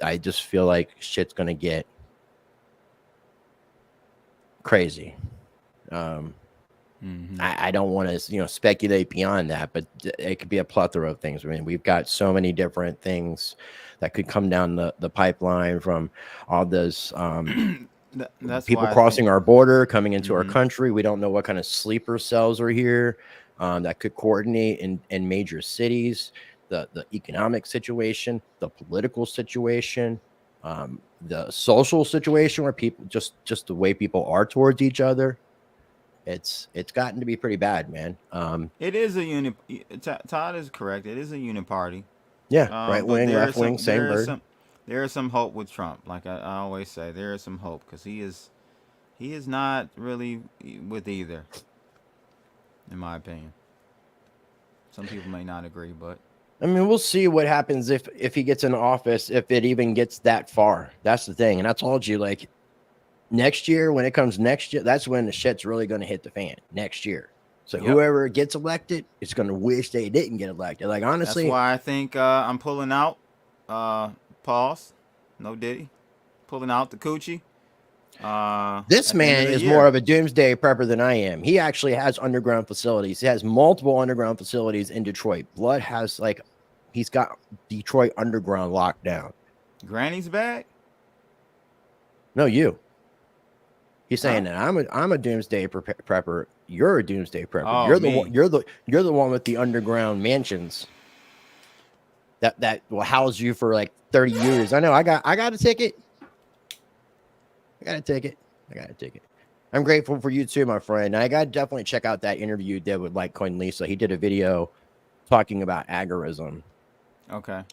I just feel like shit's gonna get crazy. I don't want to, you know, speculate beyond that, but it could be a plethora of things. I mean, we've got so many different things that could come down the pipeline from all those That's people why I crossing think- our border, coming into our country. We don't know what kind of sleeper cells are here that could coordinate in major cities. The economic situation, the political situation, the social situation where people just the way people are towards each other. It's gotten to be pretty bad, man. It is a uni. Todd is correct. It is a uniparty. Yeah, right but wing, there left is some- wing, same there is bird. There is some hope with Trump. Like I always say, there is some hope because he is not really with either, in my opinion. Some people may not agree, but I mean, we'll see what happens if he gets in office, if it even gets that far. That's the thing. And I told you, like, next year, when it comes next year, that's when the shit's really going to hit the fan next year. So Yep. whoever gets elected is going to wish they didn't get elected. Like, honestly, that's why I think I'm pulling out. Pause. No Diddy. Pulling out the coochie. this at the end man of the is year. more of a doomsday prepper than I am. He actually has underground facilities. He has multiple underground facilities in Detroit. Blood has, like, he's got Detroit underground locked down. Granny's back. No, you. He's saying that I'm a doomsday prepper. You're a doomsday prepper. Oh, you're the me. one. You're the one with the underground mansions. That will house you for like 30 years. I know. I got a ticket. I got a ticket. I'm grateful for you too, my friend. I got to definitely check out that interview you did with Litecoin Lisa. He did a video talking about agorism. Okay. Let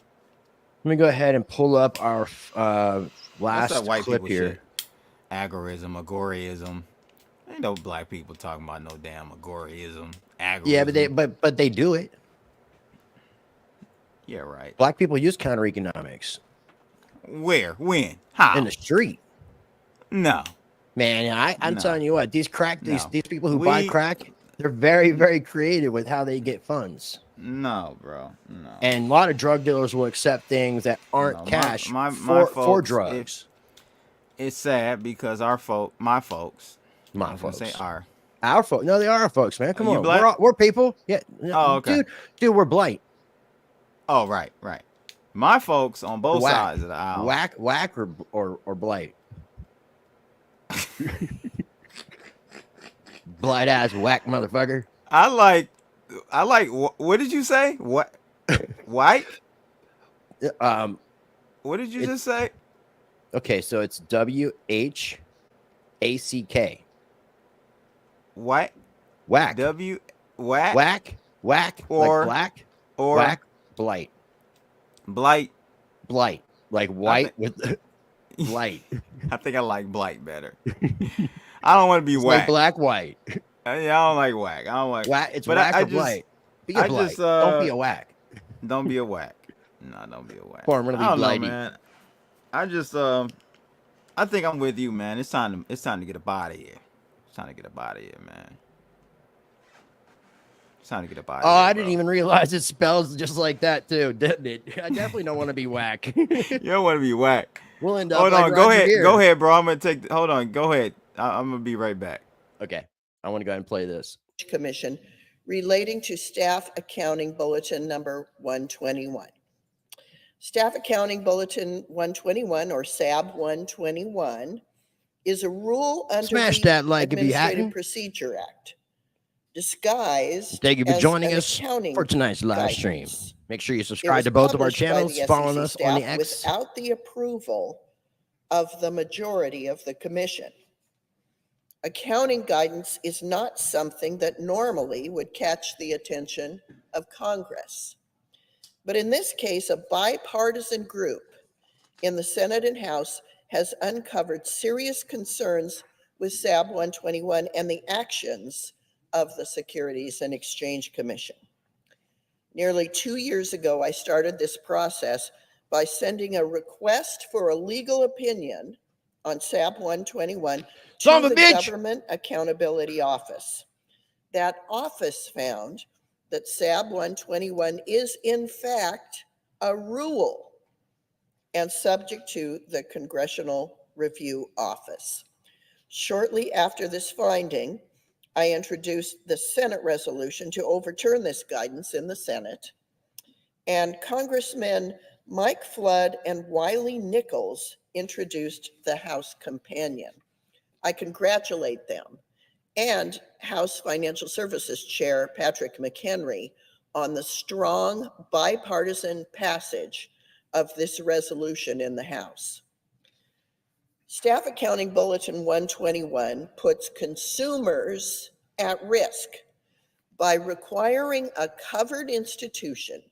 me go ahead and pull up our What's last that white clip people here. shit? Agorism, agorism. Ain't no black people talking about no damn agorism. Agorism. Yeah, but they do it. Yeah, right. Black people use counter economics. Where? When? How? In the street. No. Man, I'm No. telling you what, these No. people who buy crack, they're very, very creative with how they get funds. No, bro. No. And a lot of drug dealers will accept things that aren't No, cash my for folks, drugs. It's sad because my folks. My I was gonna folks. say our. Our folks. No, they are our folks, man. Come You on. black? We're people. Yeah. Oh, okay. Dude, we're blight. Oh, right. My folks on both Whack. sides of the aisle. Whack or blight. Blight ass whack motherfucker. I like. What did you say? What? White? What did you just say? Okay, so it's WHACK. What? Whack. Whack. Whack. Or like black. or whack. Blight. blight. Like white with blight. I think I like blight better. I don't want to be It's whack. like black white. Yeah, I don't like whack. I don't like Whack. It's but whack I or just, blight. Be a I blight. just, Don't be a whack. Don't be a whack. No, don't be a whack. Formerly I don't know, blighty. man. I just I think I'm with you, man. It's time to get up out of here. It's time to get up out of here, man. It's time to get up out of Oh, here, I didn't even realize it spells just like that too, didn't it? I definitely don't want to be whack. You don't want to be whack. We'll end up Hold like on, Roger go Beard. ahead, bro. I'm gonna take. Hold on, go ahead. I'm gonna be right back. Okay, I want to go ahead and play this. Commission relating to Staff Accounting Bulletin number 121. Staff Accounting Bulletin 121, or SAB 121, is a rule under Smash the that like if you Administrative hadn't. Procedure Act, disguised Thank you for as joining an us accounting for tonight's live stream. guidance. Make sure you It subscribe was to both of our published by channels, the following SEC us on the staff X. without the approval of the majority of the commission. Accounting guidance is not something that normally would catch the attention of Congress. But in this case, a bipartisan group in the Senate and House has uncovered serious concerns with SAB 121 and the actions of the Securities and Exchange Commission. Nearly 2 years ago, I started this process by sending a request for a legal opinion on SAB 121 to the Government Accountability Office. That office found that SAB 121 is in fact a rule and subject to the Congressional Review Office. Shortly after this finding, I introduced the Senate resolution to overturn this guidance in the Senate, and Congressmen Mike Flood and Wiley Nichols introduced the House companion. I congratulate them and House Financial Services Chair Patrick McHenry on the strong bipartisan passage of this resolution in the House. Staff Accounting Bulletin 121 puts consumers at risk by requiring a covered institution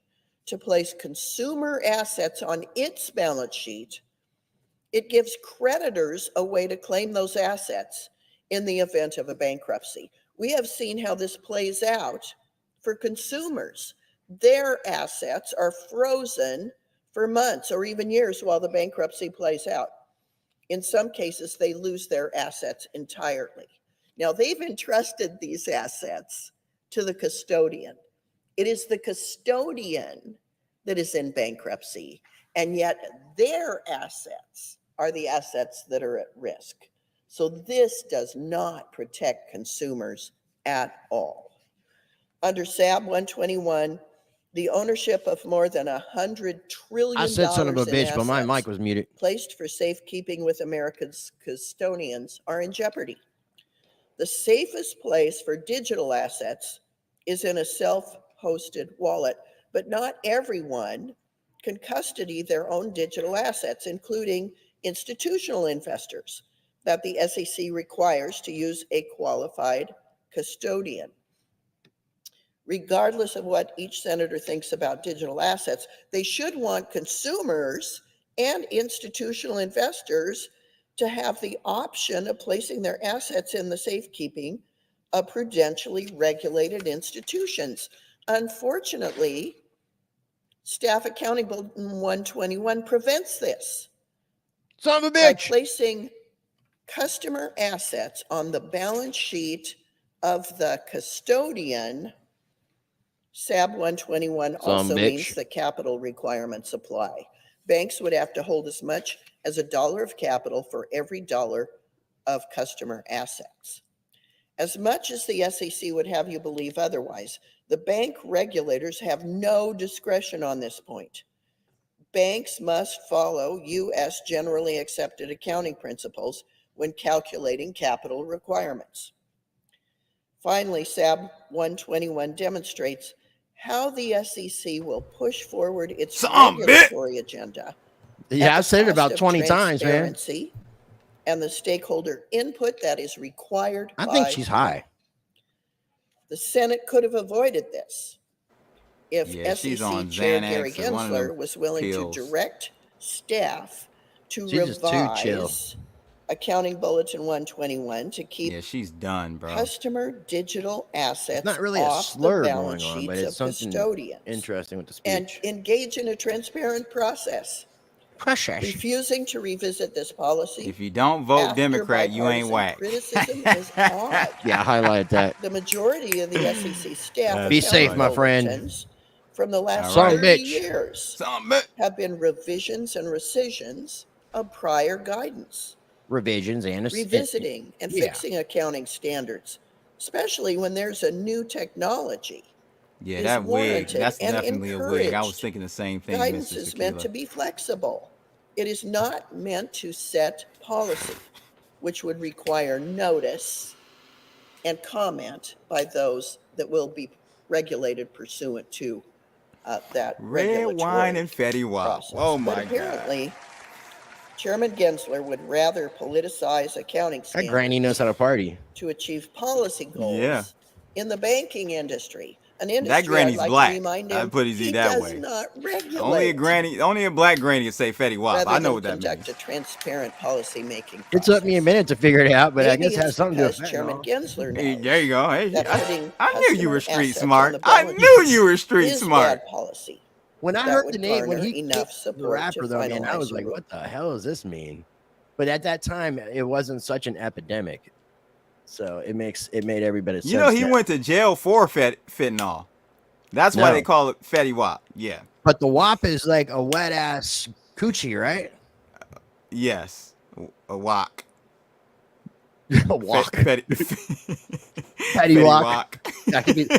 to place consumer assets on its balance sheet. It gives creditors a way to claim those assets in the event of a bankruptcy. We have seen how this plays out for consumers. Their assets are frozen for months or even years while the bankruptcy plays out. In some cases, they lose their assets entirely. Now, they've entrusted these assets to the custodian. It is the custodian that is in bankruptcy, and yet their assets are the assets that are at risk. So this does not protect consumers at all. Under SAB 121, the ownership of more than $100 trillion I said son of a in bitch, but my assets mic was muted. placed for safekeeping with America's custodians are in jeopardy. The safest place for digital assets is in a self-hosted wallet, but not everyone can custody their own digital assets, including institutional investors that the SEC requires to use a qualified custodian. Regardless of what each senator thinks about digital assets, they should want consumers and institutional investors to have the option of placing their assets in the safekeeping of prudentially regulated institutions. Unfortunately, Staff Accounting Bulletin 121 prevents this. Son of a bitch! By placing customer assets on the balance sheet of the custodian, SAB 121 also means the capital requirements apply. Banks would have to hold as much as $1 of capital for every dollar of customer assets. As much as the SEC would have you believe otherwise, the bank regulators have no discretion on this point. Banks must follow U.S. generally accepted accounting principles when calculating capital requirements. Finally, SAB 121 demonstrates how the SEC will push forward its regulatory agenda. Yeah, I've said it about 20 times, man. And the stakeholder input that is required. I think she's high. The Senate could have avoided this if she's SEC on Chair Xanax Gary and one of them Gensler was willing pills. to direct staff to She's just too chill. revise Accounting Bulletin 121 to keep she's done, bro. customer digital assets It's not really a off slur the going balance on, but sheets it's of something custodians interesting with the speech. and engage in a transparent process. Precious. Refusing to revisit this policy. If you don't vote after Democrat, you ain't bipartisan whack. Criticism is odd. Yeah, highlight that. The majority of the SEC staff Be safe, my friend. bulletins from the last Son of a 30 bitch. years have been revisions and rescissions of prior guidance, Revisions and revisiting and yeah. fixing accounting standards, especially when there's a new technology. Yeah, is that wig, warranted that's and definitely a wig. I was encouraged. thinking the same thing, Guidance Mr. is meant Tequila. to be flexible. It is not meant to set policy, which would require notice and comment by those that will be regulated pursuant to that Red regulatory wine and Fetty Wap. process. Oh But my apparently, Chairman Gensler would rather politicize accounting That granny standards knows how to party. to achieve policy goals Yeah. in the banking industry. An industry That granny's I'd like black. to remind I him put it he that does way. not regulate. Only a black granny can say Fetty Wap. rather I know than what that conduct means. a transparent policy-making It took me a minute to figure it out, but I Maybe guess it has it's something to do because with Chairman fentanyl. Gensler Hey, knows there you go. Hey, that putting I knew you were customer street assets smart. on the I balance knew you were street is smart. bad policy. When I that heard would the name, when garner he enough picked the support rapper to though, man, I finalize was a like, rule. what the hell does this mean? But at that time, it wasn't such an epidemic, so it made every bit of sense. You know, he now. went to jail for fentanyl. That's why No. they call it Fetty Wap. Yeah. But the WAP is like a wet ass coochie, right? Yes. A wok. A walk. Fetty Fetty walk. Wap.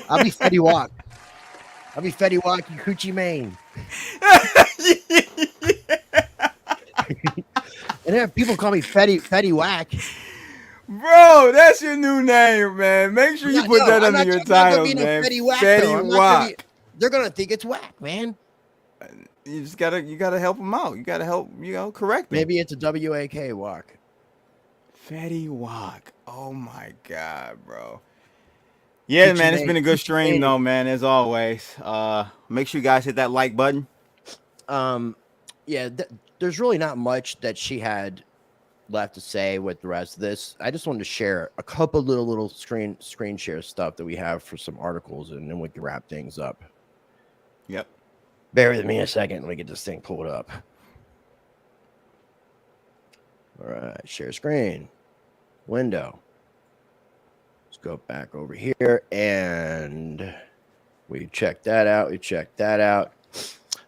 I'll be Fetty walk. I'll be Fetty walk and coochie main. And then people call me Fetty Whack. Bro, that's your new name, man. Make sure you put that under your title, man. Fetty Whack, Fetty Whack. They're gonna think it's whack, man. You just gotta help them out. You gotta help, correct them. Maybe it's a WAK walk. Fetty Whack. Oh my god, bro. Yeah, man, it's been a good stream though, man, as always. Make sure you guys hit that like button. Yeah, there's really not much that she had left to say with the rest of this. I just wanted to share a couple little screen share stuff that we have for some articles, and then we can wrap things up. Yep. Bear with me a second. Let me get this thing pulled up. All right, share screen, window. Let's go back over here, and we check that out.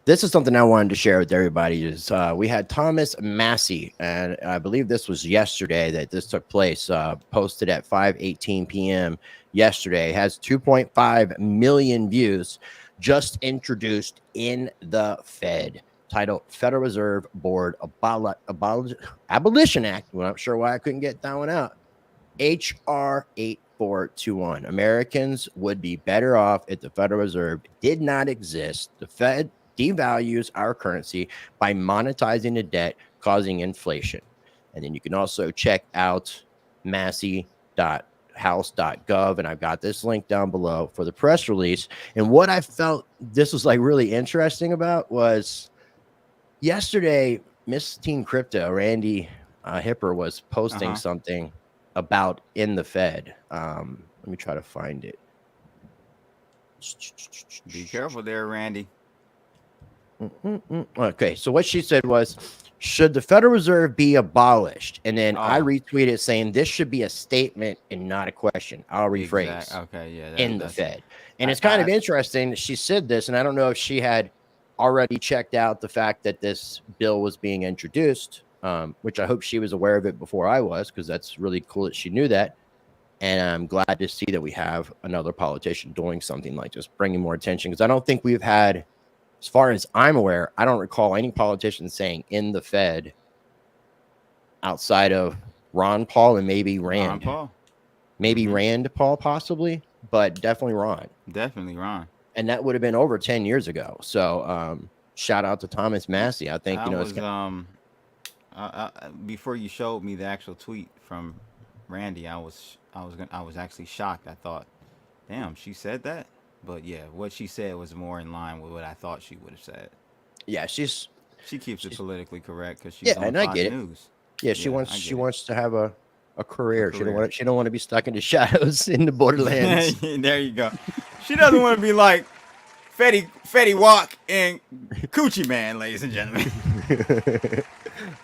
This is something I wanted to share with everybody. Is we had Thomas Massey, and I believe this was yesterday that this took place. Posted at 5:18 p.m. yesterday. Has 2.5 million views. Just introduced in the Fed. Titled Federal Reserve Board Abolition Act. Well, I'm not sure why I couldn't get that one out. HR 8421. Americans would be better off if the Federal Reserve did not exist. The Fed devalues our currency by monetizing the debt, causing inflation. And then you can also check out massey.house.gov, and I've got this link down below for the press release. And what I felt this was like really interesting about was yesterday, Miss Teen Crypto, Randy Hipper, was posting something about in the Fed. Let me try to find it. Be careful there, Randy. Okay, so what she said was, should the Federal Reserve be abolished? And then I retweeted saying this should be a statement and not a question. I'll rephrase. Okay, yeah. In the Fed. And it's kind of interesting that she said this, and I don't know if she had already checked out the fact that this bill was being introduced, which I hope she was aware of it before I was, because that's really cool that she knew that. And I'm glad to see that we have another politician doing something like this, bringing more attention, because I don't think we've had, as far as I'm aware, I don't recall any politician saying in the Fed outside of Ron Paul and maybe Rand. Ron Paul. Maybe Rand Paul, possibly, but definitely Ron. Definitely Ron. And that would have been over 10 years ago. So shout out to Thomas Massey. I think, before you showed me the actual tweet from Randy, I was actually shocked. I thought, damn, she said that. But yeah, what she said was more in line with what I thought she would have said. Yeah, she keeps it politically correct because she's on Fox Fox News. Yeah, she wants to have a career. She don't want to be stuck in the shadows in the borderlands. There you go. She doesn't want to be like Fetty Wap and Coochie Man, ladies and gentlemen.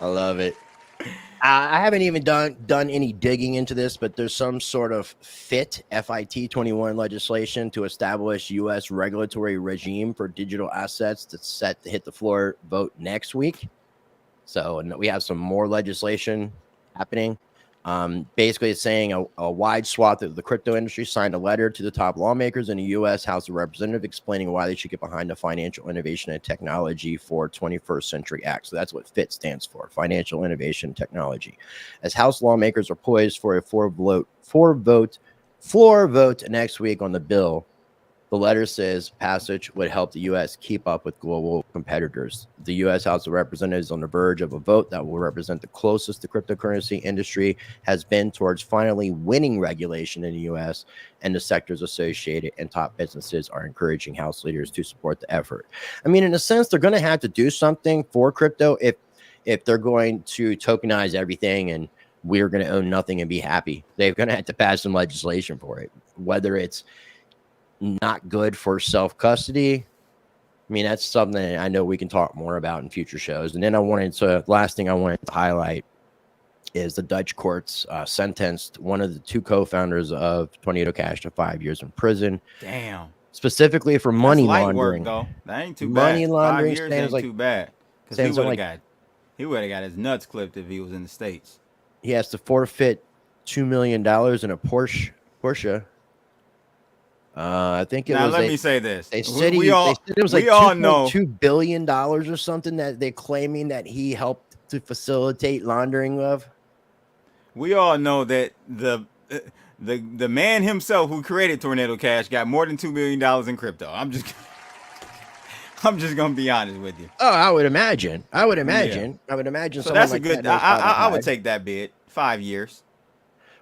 I love it. I haven't even done any digging into this, but there's some sort of FIT 21 legislation to establish U.S. regulatory regime for digital assets that's set to hit the floor vote next week. So we have some more legislation happening. Basically, it's saying a wide swath of the crypto industry signed a letter to the top lawmakers in the U.S. House of Representatives explaining why they should get behind the Financial Innovation and Technology for 21st Century Act. So that's what FIT stands for, Financial Innovation Technology. As House lawmakers are poised for a floor vote next week on the bill, the letter says passage would help the U.S. keep up with global competitors. The U.S. House of Representatives is on the verge of a vote that will represent the closest the cryptocurrency industry has been towards finally winning regulation in the U.S., and the sectors associated and top businesses are encouraging House leaders to support the effort. I mean, in a sense, they're going to have to do something for crypto if they're going to tokenize everything and we're going to own nothing and be happy. They're going to have to pass some legislation for it, whether it's not good for self-custody. I mean, that's something I know we can talk more about in future shows. And then last thing I wanted to highlight is the Dutch courts sentenced one of the two co-founders of Tornado Cash to 5 years in prison. Damn. Specifically for money laundering. Work, though. That ain't too money bad. Laundering 5 years ain't like, too bad. Because he would have got his nuts clipped if he was in the States. He has to forfeit $2 million in a Porsche. I think it was. Now let me say this. They said it was like $2.2 billion or something that they're claiming that he helped to facilitate laundering of. We all know that the man himself who created Tornado Cash got more than $2 million in crypto. I'm just gonna be honest with you. Oh, I would imagine. Yeah. I would imagine. So that's a good. I would take that bid. 5 years.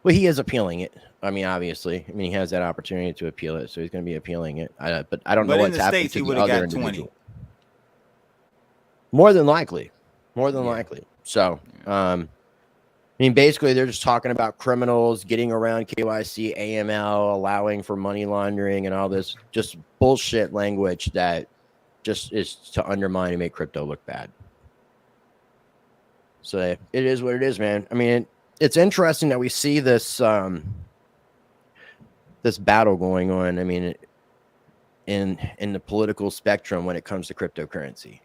Well, he is appealing it. I mean, obviously, he has that opportunity to appeal it, so he's going to be appealing it. But I don't know what's happening to the other individual. More than likely. So, I mean, basically, they're just talking about criminals getting around KYC, AML, allowing for money laundering, and all this just bullshit language that just is to undermine and make crypto look bad. So it is what it is, man. I mean, it's interesting that we see this this battle going on. I mean, in the political spectrum when it comes to cryptocurrency.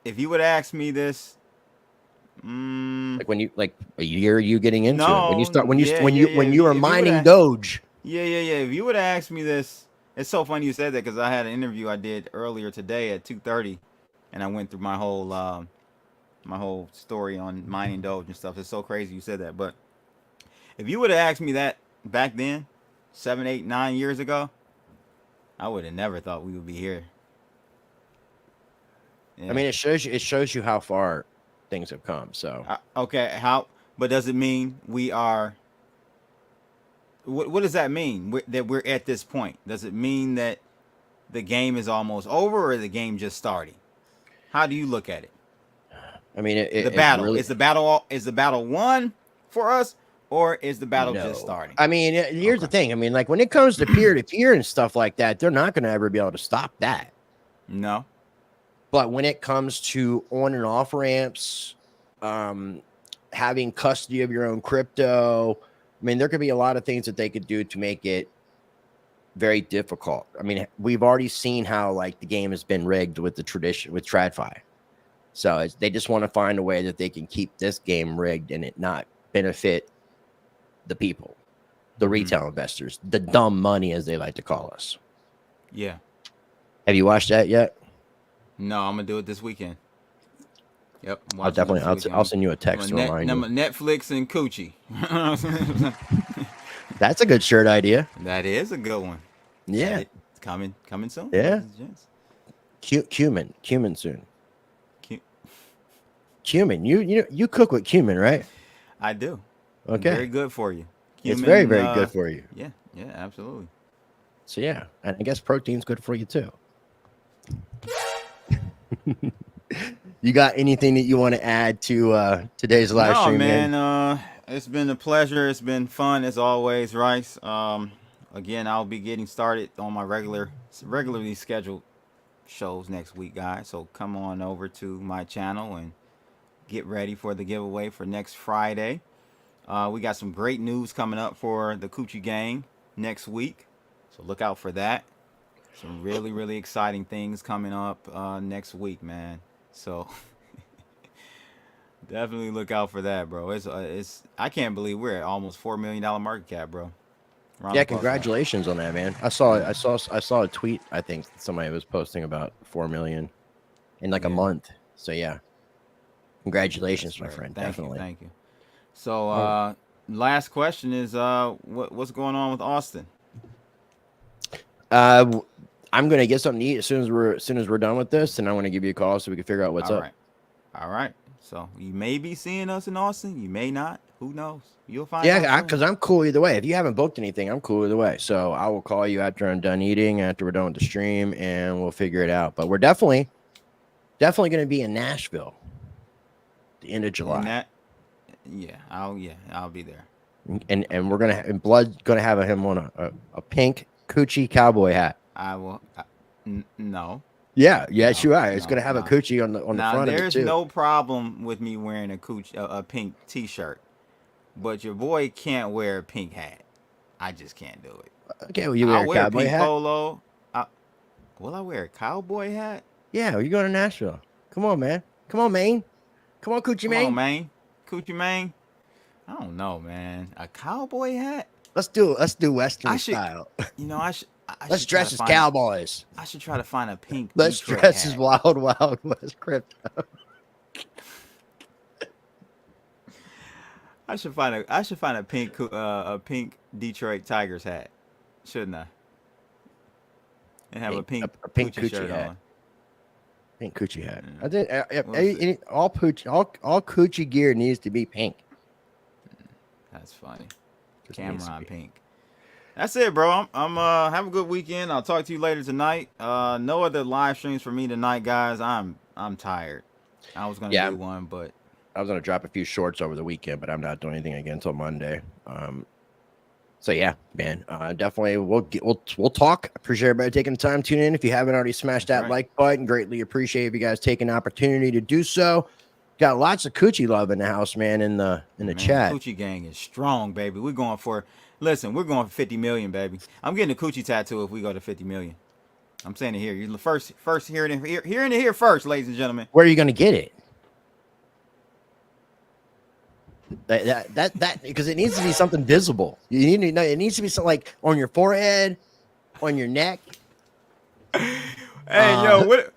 If you would ask me this, like a year you getting into it when you were mining Doge. Yeah. If you would ask me this, it's so funny you said that because I had an interview I did earlier today at 2:30, and I went through my whole story on mining Doge and stuff. It's so crazy you said that, but if you would have asked me that back then, 7, 8, 9 years ago, I would have never thought we would be here. Yeah. I mean, it shows you how far things have come. So okay, but does it mean we are? What does that mean? That we're at this point? Does it mean that the game is almost over, or the game just starting? How do you look at it? I mean, is the battle won for us, or is the battle just starting? I mean, here's the thing. I mean, like when it comes to peer-to-peer and stuff like that, they're not going to ever be able to stop that. No. But when it comes to on and off ramps, having custody of your own crypto, I mean, there could be a lot of things that they could do to make it very difficult. I mean, we've already seen how like the game has been rigged with TradFi. So they just want to find a way that they can keep this game rigged and it not benefit the people, the retail investors, the dumb money, as they like to call us. Yeah. Have you watched that yet? No, I'm gonna do it this weekend. Yep. I'll send you a text to remind you. Netflix and Coochie. That's a good shirt idea. That is a good one. Yeah. It's coming soon. Yeah. Cumin soon. Cumin. You cook with cumin, right? I do. Okay. Very good for you. It's very, very good for you. Yeah, absolutely. So yeah, and I guess protein's good for you too. You got anything that you want to add to today's live stream? Man. It's been a pleasure. It's been fun as always, Rice. Again, I'll be getting started on my regularly scheduled shows next week, guys. So come on over to my channel and get ready for the giveaway for next Friday. We got some great news coming up for the Coochie Gang next week, so look out for that. Some really, really exciting things coming up next week, man. So definitely look out for that, bro. It's I can't believe we're at almost $4 million market cap, bro. Yeah, congratulations on that, man. I saw a tweet. I think somebody was posting about 4 million in like a month. So yeah, congratulations, my friend. Definitely. Thank you. So last question is what's going on with Austin? I'm gonna get something to eat as soon as we're done with this, and I'm gonna give you a call so we can figure out what's up. All right. So you may be seeing us in Austin. You may not. Who knows? You'll find out. Yeah, because I'm cool either way. If you haven't booked anything, I'm cool either way. So I will call you after I'm done eating, after we're done with the stream, and we'll figure it out. But we're definitely gonna be in Nashville the end of July. I'll be there. And we're gonna Blood's gonna have him on a pink coochie cowboy hat. I will. No. Yeah. Yes, you are. It's gonna have a coochie on the front. There's of it too. no problem with me wearing a pink T-shirt, but your boy can't wear a pink hat. I just can't do it. Okay, well, you wear a cowboy pink hat. Polo. Will I wear a cowboy hat? Yeah, you're going to Nashville. Come on, man. Come on, Maine. Come on, Coochie Maine. Come on, Maine. Coochie Maine. I don't know, man. A cowboy hat? Let's do Western style. You know, let's dress as cowboys. I should try to find a pink. Let's dress as Wild West Crypto. I should find a pink Detroit Tigers hat, shouldn't I? And have a pink coochie shirt hat. on. Pink coochie hat. I think all coochie gear needs to be pink. That's funny. Cameron pink. That's it, bro. I'm have a good weekend. I'll talk to you later tonight. No other live streams for me tonight, guys. I'm tired. I was gonna do one, but I was gonna drop a few shorts over the weekend, but I'm not doing anything again until Monday. So yeah, man, definitely we'll talk. Appreciate everybody taking the time to tune in. If you haven't already smashed that like button, greatly appreciate if you guys take an opportunity to do so. Got lots of coochie love in the house, man, in the chat. Coochie gang is strong, baby. We're going for 50 million, baby. I'm getting a coochie tattoo if we go to 50 million. I'm saying it here. You're first hearing it here first, ladies and gentlemen. Where are you gonna get it? That because it needs to be something visible. You need to know it needs to be something like on your forehead, on your neck. Hey, yo, what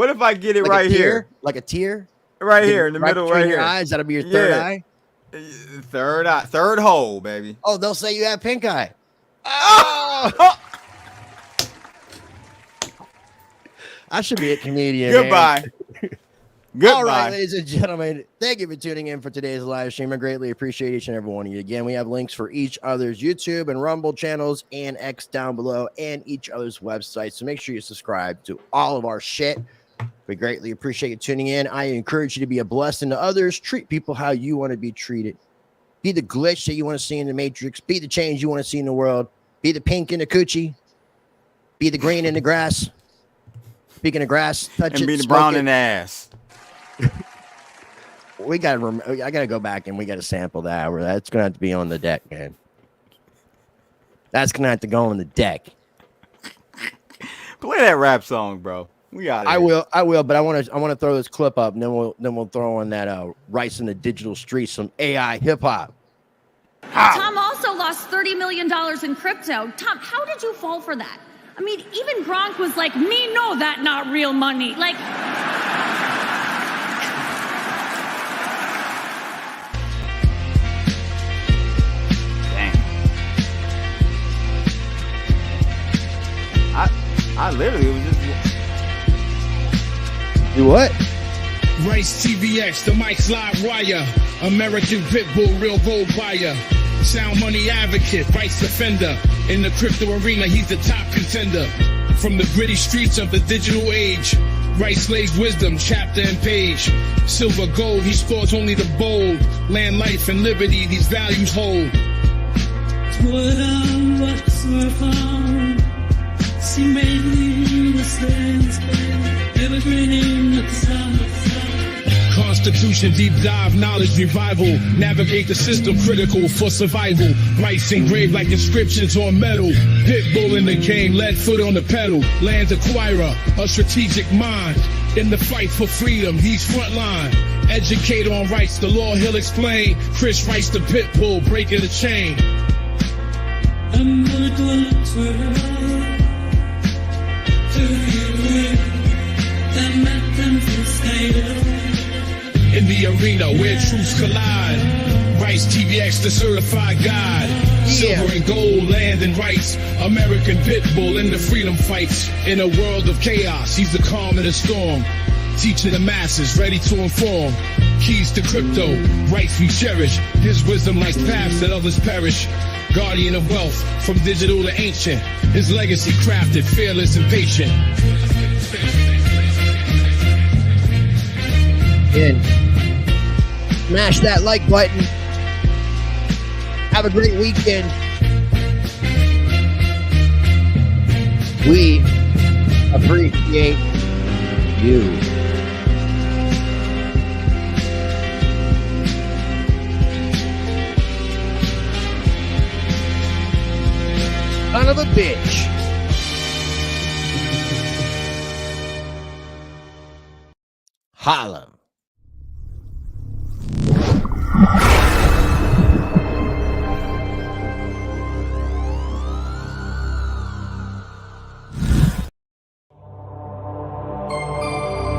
if I get it like right here? Like a tear? Right here in the middle, right here. Your eyes, that'll be your third eye. Third eye, third hole, baby. Oh, they'll say you have pink eye. Oh! I should be a comedian. Goodbye. Goodbye. All right, ladies and gentlemen, thank you for tuning in for today's live stream. I greatly appreciate each and every one of you. Again, we have links for each other's YouTube and Rumble channels and X down below and each other's websites. So make sure you subscribe to all of our shit. We greatly appreciate you tuning in. I encourage you to be a blessing to others. Treat people how you want to be treated. Be the glitch that you want to see in the Matrix. Be the change you want to see in the world. Be the pink in the coochie. Be the green in the grass. Speaking of grass, touch it. And be the brown in the ass. I gotta go back and we gotta sample that. That's gonna have to be on the deck, man. That's gonna have to go on the deck. Play that rap song, bro. We got it. I will, but I want to throw this clip up, and then we'll throw on that Rice in the Digital Streets, some AI hip hop. Tom also lost $30 million in crypto. Tom, how did you fall for that? I mean, even Gronk was like, me know that not real money. Like. I literally was just. Do what? Rice TVX, the Mike's live wire. American Pitbull, real gold buyer. Sound money advocate, vice defender. In the crypto arena, he's the top contender. From the gritty streets of the digital age, Rice lays wisdom, chapter and page. Silver, gold, he sports only the bold. Land, life, and liberty, these values hold. What I was found She made me the stands, grinning at the sun. Constitution, deep dive, knowledge revival. Navigate the system, critical for survival. Rights engraved like inscriptions on metal. Pitbull in the game, lead foot on the pedal. Land acquirer, a strategic mind. In the fight for freedom, he's frontline. Educate on rights, the law he'll explain. Chris writes the Pitbull, breaking the chain. I'm gonna go on Twitter to you that met them from Skater. In the arena where truths collide. Rights TVX, the certified guide. Silver and gold, land and rights. American Pitbull in the freedom fights. In a world of chaos, he's the calm in the storm. Teaching the masses, ready to inform. Keys to crypto, rights we cherish. His wisdom lights paths that others perish. Guardian of wealth, from digital to ancient. His legacy crafted, fearless and patient. And smash that like button. Have a great weekend. We appreciate you. Son of a bitch. Holla.